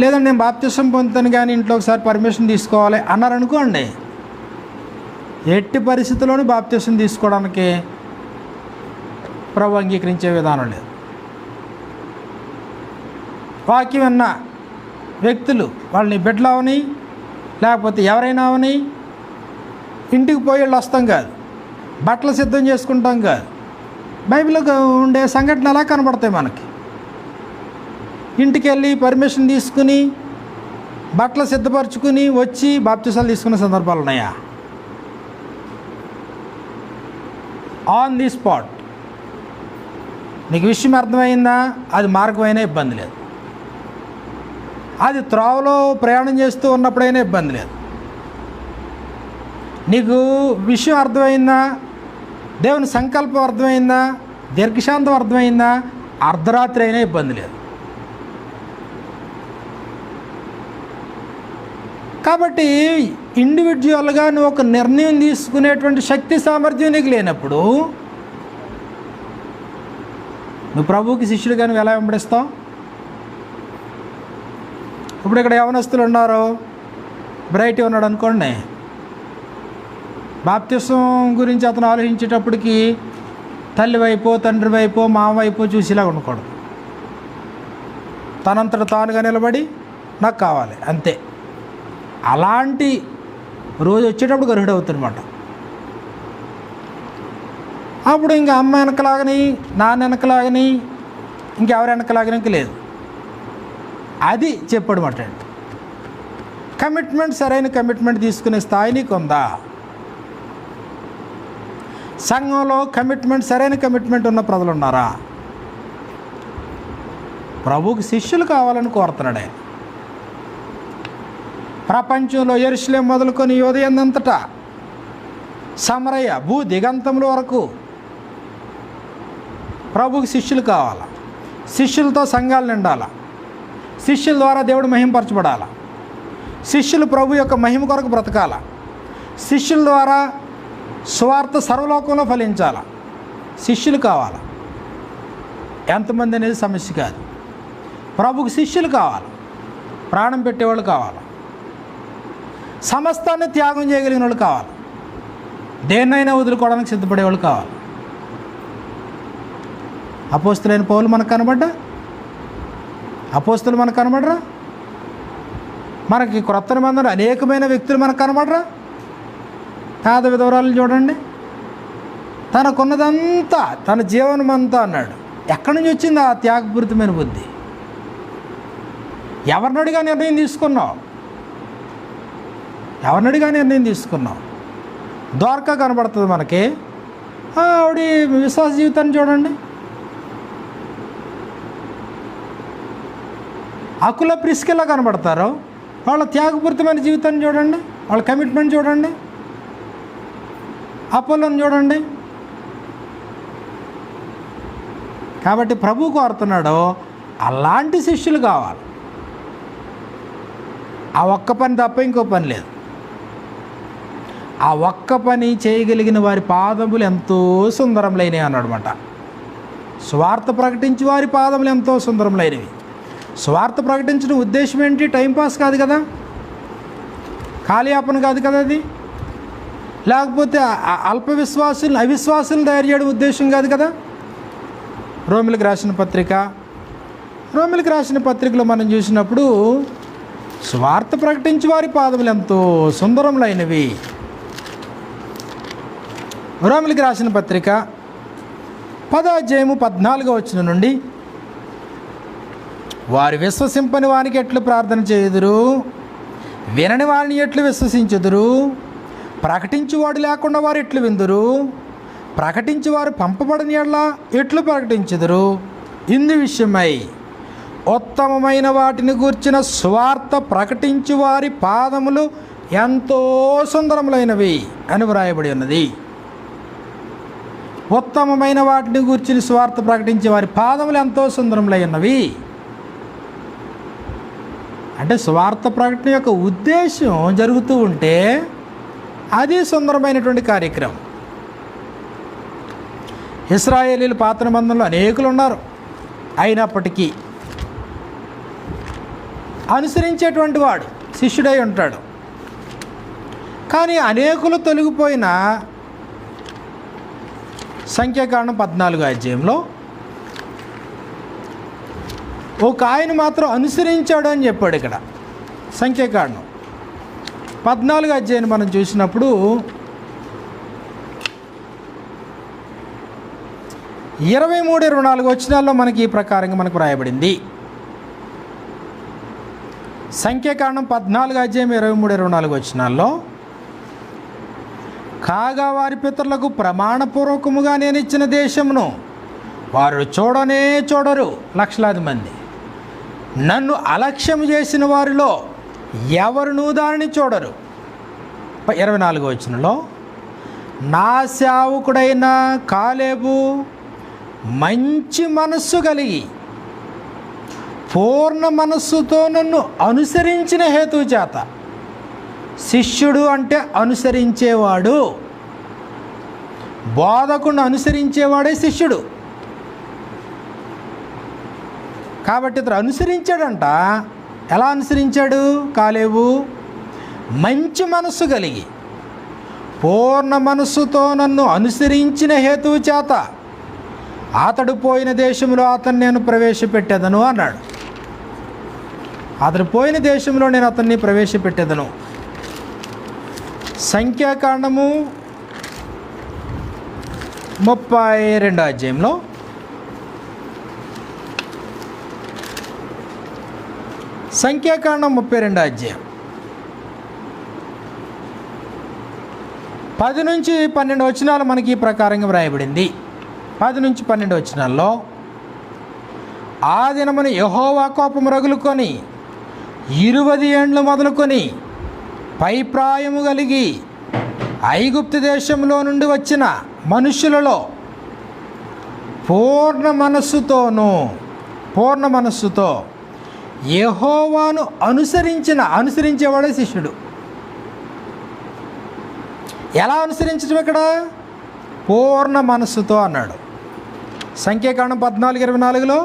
లేదంటే నేను బాప్తిసం పొందుతాను కానీ ఇంట్లో ఒకసారి పర్మిషన్ తీసుకోవాలి అన్నారనుకోండి, ఎట్టి పరిస్థితుల్లోనూ బాప్తిసం తీసుకోవడానికి ప్రభు అంగీకరించే విధానం లేదు. వాక్యం విన్న వ్యక్తులు, వాళ్ళని బిడ్డలు అవని లేకపోతే ఎవరైనా అవని, ఇంటికి పోయి వాళ్ళు వస్తాం కాదు, బట్టలు సిద్ధం చేసుకుంటాం కాదు. బైబిల్లో ఉండే సంఘటనలు ఎలా కనబడతాయి మనకి? ఇంటికి వెళ్ళి పర్మిషన్ తీసుకుని బట్టలు సిద్ధపరచుకుని వచ్చి బాప్తిసాలు తీసుకునే సందర్భాలు ఉన్నాయా? On the spot. నీకు విషయం అర్థమైందా? అది మార్గమైనా ఇబ్బంది లేదు, అది త్రోవలో ప్రయాణం చేస్తూ ఉన్నప్పుడైనా ఇబ్బంది లేదు. నీకు విషయం అర్థమైందా? దేవుని సంకల్పం అర్థమైందా? దీర్ఘశాంతం అర్థమైందా? అర్ధరాత్రి అయినా ఇబ్బంది లేదు. కాబట్టి ఇండివిజువల్గా నువ్వు ఒక నిర్ణయం తీసుకునేటువంటి శక్తి సామర్థ్యం నీకు లేనప్పుడు నువ్వు ప్రభువుకి శిష్యుడిగా నువ్వు ఎలా వెంబడిస్తావు? ఇప్పుడు ఇక్కడ యవనస్తులు ఉన్నారు, బ్రైట్ ఉన్నాడు అనుకోండి, బాప్తిసం గురించి అతను ఆలోచించేటప్పటికి తల్లి వైపు, తండ్రి వైపు, మామ వైపు చూసేలా ఉండకూడదు. తనంతట తానుగా నిలబడి నాకు కావాలి అంతే. అలాంటి రోజు వచ్చేటప్పుడు గరుడు అవుతాడనమాట. అప్పుడు ఇంకా అమ్మ వెనకలాగని, నాన్న వెనకలాగని, ఇంకెవరి వెనకలాగని లేదు. అది చెప్పాడు మాట. కమిట్మెంట్, సరైన కమిట్మెంట్ తీసుకునే స్థాయి నీకు ఉందా? సంఘంలో కమిట్మెంట్, సరైన కమిట్మెంట్ ఉన్న ప్రజలు ఉన్నారా? ప్రభువుకి శిష్యులు కావాలని కోరుతున్నాడే. ప్రపంచంలో యెరూషలేము మొదలుకొని యూదయందంతటా, సమరయ భూ దిగంతముల వరకు ప్రభువుకి శిష్యులు కావాలా. శిష్యులతో సంఘాలు నిండాల. శిష్యుల ద్వారా దేవుడు మహిమపరచబడాల. శిష్యులు ప్రభు యొక్క మహిమ కొరకు బ్రతకాల. శిష్యుల ద్వారా సువార్త సర్వలోకంలో ఫలించాల. శిష్యులు కావాలి. ఎంతమంది అనేది సమస్య కాదు. ప్రభుకి శిష్యులు కావాలి. ప్రాణం పెట్టేవాళ్ళు కావాలి. సమస్తాన్ని త్యాగం చేయగలిగిన వాళ్ళు కావాలి. దేన్నైనా వదులుకోవడానికి సిద్ధపడేవాళ్ళు కావాలి. అపోస్తులైన పౌలు మనకు కనబడ్డా? అపోస్తులు మనకు కనబడరా? మనకి క్రొత్త నిబంధనలు అనేకమైన వ్యక్తులు మనకు కనబడరా? పేద విధవరాలను చూడండి, తనకున్నదంతా, తన జీవనం అంతా అన్నాడు. ఎక్కడి నుంచి వచ్చింది ఆ త్యాగపూరితమైన బుద్ధి? ఎవరినడిగా నిర్ణయం తీసుకున్నావు? ఎవరినడిగా నిర్ణయం తీసుకున్నావు? ద్వారకా కనబడుతుంది మనకి. ఆవిడ విశ్వాస జీవితాన్ని చూడండి. అకుల ప్రిస్కిలా కనబడతారు. వాళ్ళ త్యాగపూరితమైన జీవితాన్ని చూడండి, వాళ్ళ కమిట్మెంట్ చూడండి. అపోలోని చూడండి. కాబట్టి ప్రభు కోరుతున్నాడు, అలాంటి శిష్యులు కావాలి. ఆ ఒక్క పని తప్ప ఇంకో పని లేదు. ఆ ఒక్క పని చేయగలిగిన వారి పాదములు ఎంతో సుందరములైనవి అన్నాడనమాట. స్వార్థ ప్రకటించి వారి పాదములు ఎంతో సుందరములైనవి. స్వార్థ ప్రకటించిన ఉద్దేశం ఏంటి? టైంపాస్ కాదు కదా, కాలయాపన కాదు కదా అది. లేకపోతే అల్ప విశ్వాసులను, అవిశ్వాసులను తయారు చేయడం ఉద్దేశం కాదు కదా. రోమిలకు రాసిన పత్రికలో మనం చూసినప్పుడు స్వార్థ ప్రకటించి వారి పాదములు ఎంతో సుందరములైనవి. రోమిలకు రాసిన పత్రిక 10వ అధ్యాయము 14వ వచనం నుండి, వారు విశ్వసింపని వానికి ఎట్లు ప్రార్థన చేయుదురు, వినని వారిని ఎట్లు విశ్వసించుదురు, ప్రకటించువాడు లేకుండా వారు ఎట్లు విందురు, ప్రకటించి వారు పంపబడని ఎడ్ల ఎట్లు ప్రకటించుదురు. ఇందు విషయమై ఉత్తమమైన వాటిని గూర్చిన స్వార్థ ప్రకటించు వారి పాదములు ఎంతో సుందరములైనవి అని వ్రాయబడి ఉన్నది. ఉత్తమమైన వాటిని గూర్చిన స్వార్థ ప్రకటించే వారి పాదములు ఎంతో సుందరములై ఉన్నవి. అంటే స్వార్థ ప్రకటన యొక్క ఉద్దేశం జరుగుతూ ఉంటే అది సుందరమైనటువంటి కార్యక్రమం. ఇశ్రాయేలీల పాత నిబంధనలో అనేకులు ఉన్నారు. అయినప్పటికీ అనుసరించేటువంటి వాడు శిష్యుడై ఉంటాడు. కానీ అనేకులు తొలగిపోయిన సంఖ్యాకాండం 14వ అధ్యాయంలో ఒక ఆయన మాత్రం అనుసరించాడు అని చెప్పాడు. ఇక్కడ సంఖ్యాకాండం 14వ అధ్యాయాన్ని మనం చూసినప్పుడు 23-24 వచనాల్లో మనకి ఈ ప్రకారంగా మనకు వ్రాయబడింది. సంఖ్యాకాండం 14వ అధ్యాయం 23-24 వచనాల్లో, కాగా వారి పితరులకు ప్రమాణపూర్వకముగా నేను ఇచ్చిన దేశమును వారు చూడనే చూడరు, లక్షలాది మంది. నన్ను అలక్ష్యం చేసిన వారిలో ఎవరునూ దానిని చూడరు. 24వ వచనంలో, నా సేవకుడైన కాలేబు మంచి మనస్సు కలిగి పూర్ణ మనస్సుతో నన్ను అనుసరించిన హేతువు చేత. శిష్యుడు అంటే అనుసరించేవాడు, బోధకుడిని అనుసరించేవాడే శిష్యుడు. కాబట్టి ఇతడు అనుసరించాడంట. ఎలా అనుసరించాడు? కాలేబు మంచి మనస్సు కలిగి పూర్ణ మనస్సుతో నన్ను అనుసరించిన హేతువు చేత అతడు పోయిన దేశంలో అతన్ని నేను ప్రవేశపెట్టేదను అన్నాడు. అతడు పోయిన దేశంలో నేను అతన్ని ప్రవేశపెట్టేదను. సంఖ్యాకాండము 32 అధ్యాయంలో సంఖ్యాకాండం 32 అధ్యాయం 10 నుంచి 12 వచనాలు మనకి ఈ ప్రకారంగా వ్రాయబడింది. 10 నుంచి 12 వచనాల్లో, ఆ దినమున యెహోవా కోపము రగులుకొని 20 ఏండ్లు మొదలుకొని పైప్రాయము కలిగి ఐగుప్తు దేశంలో నుండి వచ్చిన మనుషులలో పూర్ణ మనస్సుతో యెహోవాను అనుసరించేవాడే శిష్యుడు. ఎలా అనుసరించడం? ఇక్కడ పూర్ణ మనస్సుతో అన్నాడు. సంఖ్యాకాండం 14:24లో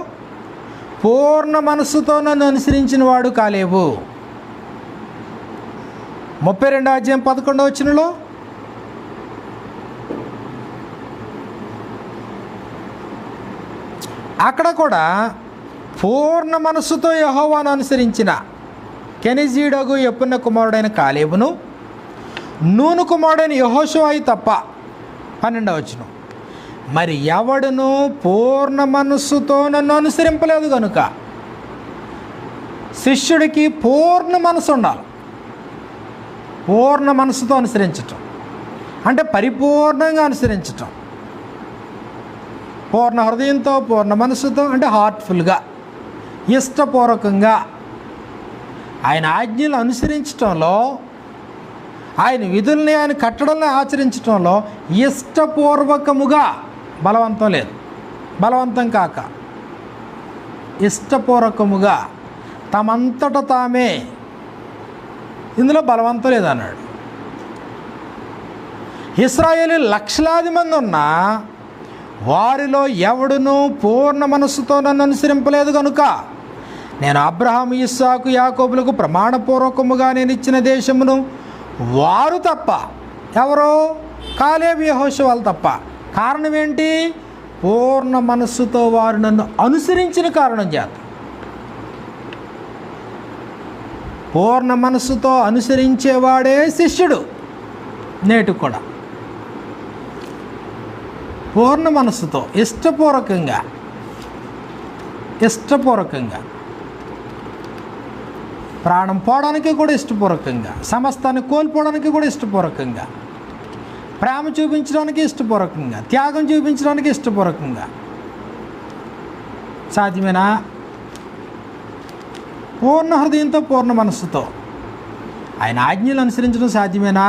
పూర్ణ మనస్సుతో నన్ను అనుసరించిన వాడు కాలేబు. 32 అధ్యాయం 11 వచనంలో అక్కడ కూడా పూర్ణ మనస్సుతో యెహోవాను అనుసరించిన కెనిజీడగు యెఫున్నె కుమారుడైన కాలేబును, నూను కుమారుడైన యెహోషువయు తప్ప. 12వ వచనం, మరి ఎవడును పూర్ణ మనస్సుతో నన్ను అనుసరింపలేదు కనుక. శిష్యుడికి పూర్ణ మనసు ఉండాలి. పూర్ణ మనస్సుతో అనుసరించటం అంటే పరిపూర్ణంగా అనుసరించటం. పూర్ణ హృదయంతో, పూర్ణ మనస్సుతో అంటే హార్ట్ఫుల్గా, ఇష్టపూర్వకంగా ఆయన ఆజ్ఞలు అనుసరించటంలో, ఆయన విధుల్ని, ఆయన కట్టడల్ని ఆచరించటంలో ఇష్టపూర్వకముగా, బలవంతం లేదు, బలవంతం కాక ఇష్టపూర్వకముగా, తమంతట తామే, ఇందులో బలవంతం లేదన్నాడు. ఇశ్రాయేలు లక్షలాది మంది ఉన్నా వారిలో ఎవడునూ పూర్ణ మనస్సుతో నన్ను అనుసరింపలేదు కనుక నేను అబ్రహాము, ఇస్సాకు, యాకోబులకు ప్రమాణపూర్వకముగా నేను ఇచ్చిన దేశమును వారు తప్ప, ఎవరో కాలేబు, యెహోషువలు తప్ప. కారణం ఏంటి? పూర్ణ మనస్సుతో వారు నన్ను అనుసరించిన కారణం చేత. పూర్ణ మనస్సుతో అనుసరించేవాడే శిష్యుడు. నేటి కూడా పూర్ణ మనస్సుతో, ఇష్టపూర్వకంగా ప్రాణం పోవడానికి కూడా ఇష్టపూర్వకంగా, సమస్తాన్ని కోల్పోవడానికి కూడా ఇష్టపూర్వకంగా, ప్రేమ చూపించడానికి ఇష్టపూర్వకంగా, త్యాగం చూపించడానికి ఇష్టపూర్వకంగా. సాధ్యమేనా? పూర్ణ హృదయంతో, పూర్ణ మనస్సుతో ఆయన ఆజ్ఞలు అనుసరించడం సాధ్యమేనా?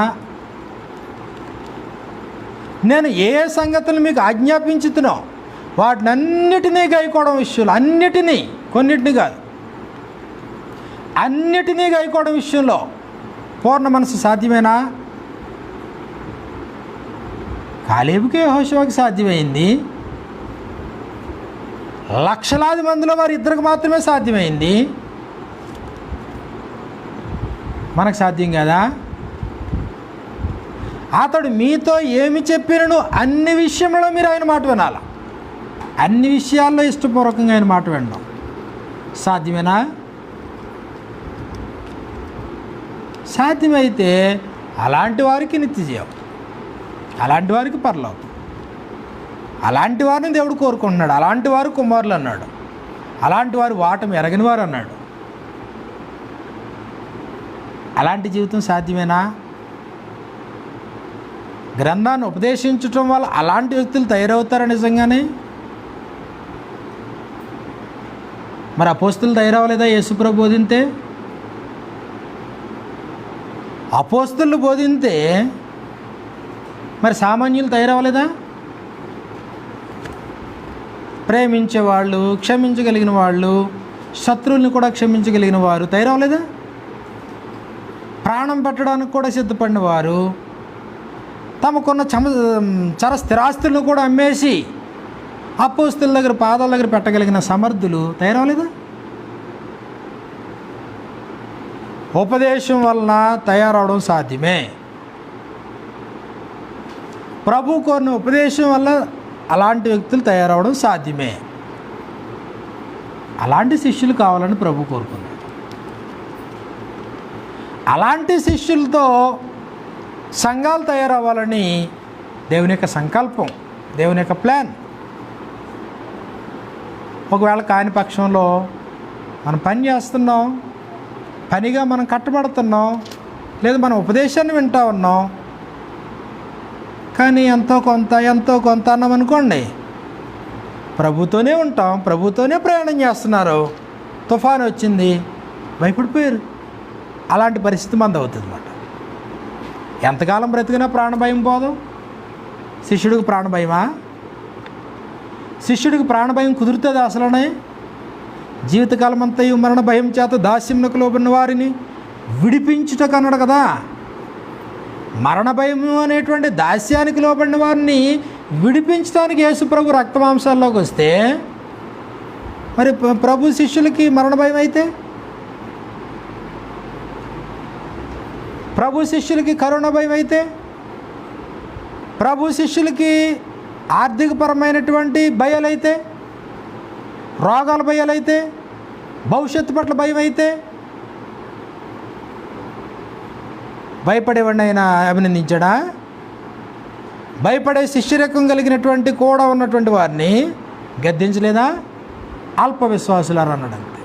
నేను ఏ సంగతులు మీకు ఆజ్ఞాపించుతునో వాటినన్నిటినీ గైకోవడం విషయంలో, అన్నిటినీ, కొన్నిటిని కాదు, అన్నిటినీ గైకోవడం విషయంలో పూర్ణ మనసు సాధ్యమేనా? కాలేబుకి, యెహోషువకి సాధ్యమైంది. లక్షలాది మందిలో వారి ఇద్దరికి మాత్రమే సాధ్యమైంది. మనకు సాధ్యం కదా? అతడు మీతో ఏమి చెప్పినను అన్ని విషయంలో మీరు ఆయన మాట వినాలి. అన్ని విషయాల్లో ఇష్టపూర్వకంగా ఆయన మాట వినడం సాధ్యమేనా? సాధ్యమైతే అలాంటి వారికి నిత్యజీవం, అలాంటి వారికి పరలోకం, అలాంటి వారిని దేవుడు కోరుకుంటున్నాడు. అలాంటి వారు కుమారులు అన్నాడు. అలాంటి వారు వాటమి ఎరగని వారు అన్నాడు. అలాంటి జీవితం సాధ్యమేనా? గ్రంథాన్ని ఉపదేశించటం వల్ల అలాంటి వ్యక్తులు తయారవుతారా నిజంగానే? మరి అపోస్తులు తయారవ్వలేదా యేసుప్రభు బోధింతే? అపోస్తులు బోధింతే మరి సామాన్యులు తయారవ్వలేదా? ప్రేమించేవాళ్ళు, క్షమించగలిగిన వాళ్ళు, శత్రువుల్ని కూడా క్షమించగలిగిన వారు తయారవ్వలేదా? ప్రాణం పెట్టడానికి కూడా సిద్ధపడిన వారు, తమకున్న చర స్థిరాస్తులను కూడా అమ్మేసి అపోస్తుల దగ్గర, పాదాల దగ్గర పెట్టగలిగిన సమర్థులు తయారవలేదా? ఉపదేశం వలన తయారవడం సాధ్యమే. ప్రభు కోరిన ఉపదేశం వల్ల అలాంటి వ్యక్తులు తయారవడం సాధ్యమే. అలాంటి శిష్యులు కావాలని ప్రభు కోరుకున్నాడు. అలాంటి శిష్యులతో సంఘాలు తయారవ్వాలని దేవుని యొక్క సంకల్పం, దేవుని యొక్క ప్లాన్. ఒకవేళ కాని పక్షంలో మనం పని చేస్తున్నాం, పనిగా మనం కట్టబడుతున్నాం, లేదా మనం ఉపదేశాన్ని వింటూ ఉన్నాం, కానీ ఎంతో కొంత అన్నాం అనుకోండి, ప్రభుతోనే ఉంటాం, ప్రభుతోనే ప్రయాణం చేస్తున్నారు, తుఫాను వచ్చింది, భయపడిపోయారు. అలాంటి పరిస్థితి మనది అవుతుంది అన్నమాట. ఎంతకాలం బ్రతికినా ప్రాణభయం పోదు. శిష్యుడికి ప్రాణభయమా? శిష్యుడికి ప్రాణభయం కుదురుతుంది అసలనే? జీవితకాలం అంతయు మరణ భయం చేత దాస్యమునకు లోబడిన వారిని విడిపించుటకు అన్నాడు కదా. మరణ భయము అనేటువంటి దాస్యానికి లోబడిన వారిని విడిపించడానికి యేసుప్రభు రక్తమాంసాల్లోకి వస్తే, మరి ప్రభు శిష్యులకి మరణ భయం అయితే, ప్రభు శిష్యులకి కరోనా భయం అయితే, ప్రభు శిష్యులకి ఆర్థికపరమైనటువంటి భయాలైతే, రోగాల భయాలైతే, భవిష్యత్తు పట్ల భయం అయితే, భయపడేవాడిని ఆయన అభినందించాడా? భయపడే శిష్యరకం కలిగినటువంటి కూడా ఉన్నటువంటి వారిని గద్దించలేదా? అల్ప విశ్వాసులారు అన్నాడు అంతే.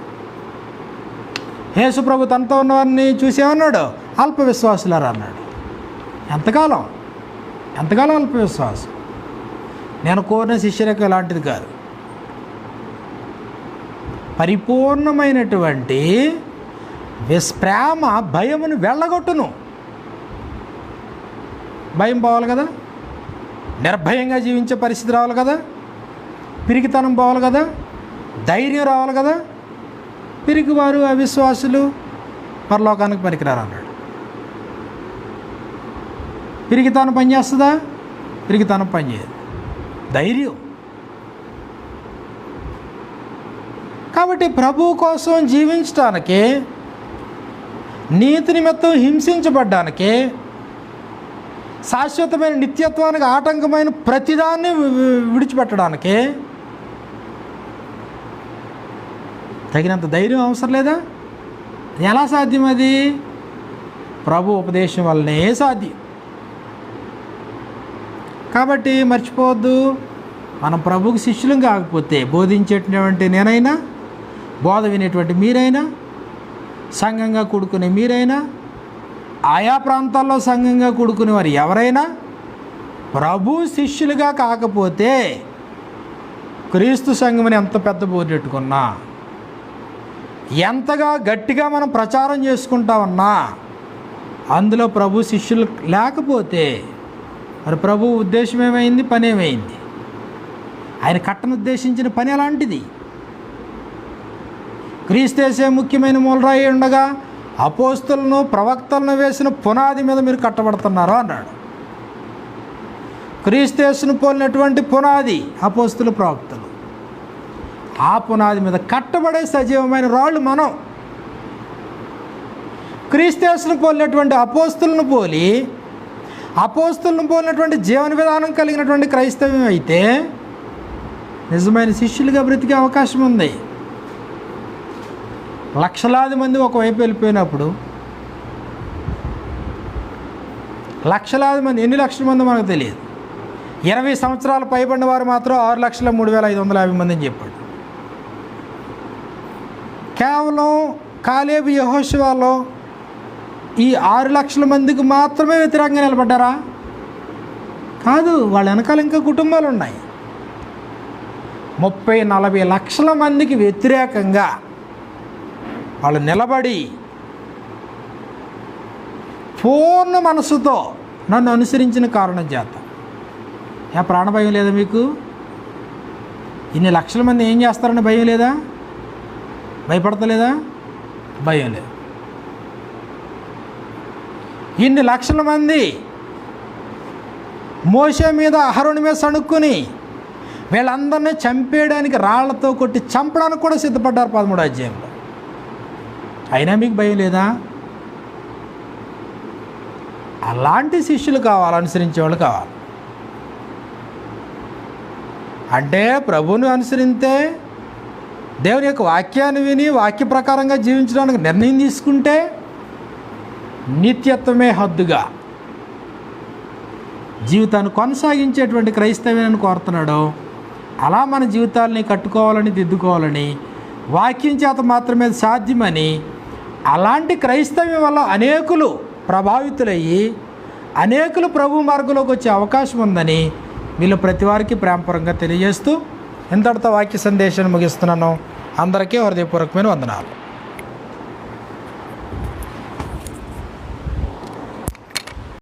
యేసుప్రభు తనతో ఉన్నవారిని చూసేమన్నాడు? అల్ప విశ్వాసులారు అన్నాడు. ఎంతకాలం అల్ప విశ్వాసం? నేను కోరిన శిష్యరకం ఇలాంటిది కాదు. పరిపూర్ణమైనటువంటి ప్రేమ భయమును వెళ్ళగొట్టును. భయం పోవాలి కదా, నిర్భయంగా జీవించే పరిస్థితి రావాలి కదా, పిరికితనం పోవాలి కదా, ధైర్యం రావాలి కదా. పిరికివారు అవిశ్వాసులు పరలోకానికి పనికిరారు అన్నాడు. పిరికితనం పనిచేస్తుందా? పిరికితనం పనిచేయదు. ధైర్యం. కాబట్టి ప్రభువు కోసం జీవించడానికి, నీతి నిమిత్తం హింసించబడ్డానికి, శాశ్వతమైన నిత్యత్వానికి ఆటంకమైన ప్రతిదాన్ని విడిచిపెట్టడానికి తగినంత ధైర్యం అవసరం లేదా? ఎలా సాధ్యం అది? ప్రభు ఉపదేశం వల్లనే సాధ్యం. కాబట్టి మర్చిపోవద్దు, మనం ప్రభువుకి శిష్యులం కాకపోతే, బోధించేటటువంటి నేనైనా, బోధ వినేటువంటి మీరైనా, సంఘంగా కూడుకునే మీరైనా, ఆయా ప్రాంతాల్లో సంఘంగా కూడుకునే వారు ఎవరైనా ప్రభు శిష్యులుగా కాకపోతే, క్రీస్తు సంఘమని ఎంత పెద్ద బోర్డు పెట్టుకున్నా, ఎంతగా గట్టిగా మనం ప్రచారం చేసుకుంటా ఉన్నా, అందులో ప్రభు శిష్యులు లేకపోతే మరి ప్రభు ఉద్దేశం ఏమైంది? పని ఏమైంది? ఆయన కట్టను ఉద్దేశించిన పని అలాంటిది. క్రీస్తేసే ముఖ్యమైన మూలరాయి ఉండగా అపోస్తులను ప్రవక్తలను వేసిన పునాది మీద మీరు కట్టబడుతున్నారు అన్నాడు. క్రీస్తేసును పోలినటువంటి పునాది అపోస్తులు, ప్రవక్తలు. ఆ పునాది మీద కట్టబడే సజీవమైన రాళ్ళు మనం. క్రీస్తేసును పోలినటువంటి అపోస్తులను పోలినటువంటి జీవన విధానం కలిగినటువంటి క్రైస్తవ్యం అయితే నిజమైన శిష్యులుగా బ్రతికే అవకాశం ఉంది. లక్షలాది మంది ఒకవైపు వెళ్ళిపోయినప్పుడు, లక్షలాది మంది, ఎన్ని లక్షల మంది మనకు తెలియదు. 20 సంవత్సరాలు పైబడిన వారు మాత్రం 6,03,550 మంది అని చెప్పాడు. కేవలం కాలేబు, యెహోషువలో ఈ 6 లక్షల మందికి మాత్రమే వ్యతిరేకంగా నిలబడ్డారా? కాదు, వాళ్ళ వెనకాల ఇంకా కుటుంబాలు ఉన్నాయి. 30-40 లక్షల మందికి వ్యతిరేకంగా వాళ్ళు నిలబడి పూర్ణ మనసుతో నన్ను అనుసరించిన కారణం చేత. ప్రాణభయం లేదా మీకు? ఇన్ని లక్షల మంది ఏం చేస్తారని భయం లేదా? భయపడతలేదా? భయం లేదు. ఇన్ని లక్షల మంది మోషే మీద, అహరోను మీద సణుక్కుని వీళ్ళందరినీ చంపేయడానికి, రాళ్లతో కొట్టి చంపడానికి కూడా సిద్ధపడ్డారు 13వ అధ్యాయంలో. అయినా మీకు భయం లేదా? అలాంటి శిష్యులు కావాలి, అనుసరించే వాళ్ళు కావాలి. అంటే ప్రభువుని అనుసరిస్తే, దేవుని యొక్క వాక్యాన్ని విని వాక్య ప్రకారంగా జీవించడానికి నిర్ణయం తీసుకుంటే నిత్యత్వమే హద్దుగా, జీవితాన్ని కొనసాగించేటువంటి క్రైస్తవ్యాన్ని కోరుతున్నాడో అలా మన జీవితాలని కట్టుకోవాలని, దిద్దుకోవాలని, వాక్యం చేత మాత్రమే సాధ్యమని, అలాంటి క్రైస్తవ్యం వల్ల అనేకులు ప్రభావితులయ్యి అనేకులు ప్రభు మార్గంలోకి వచ్చే అవకాశం ఉందని వీళ్ళు ప్రతి వారికి ప్రేమపూర్వకంగా తెలియజేస్తూ ఇంతటితో వాక్య సందేశాన్ని ముగిస్తున్నాను. అందరికీ హృదయపూర్వకమైన వందనాలు.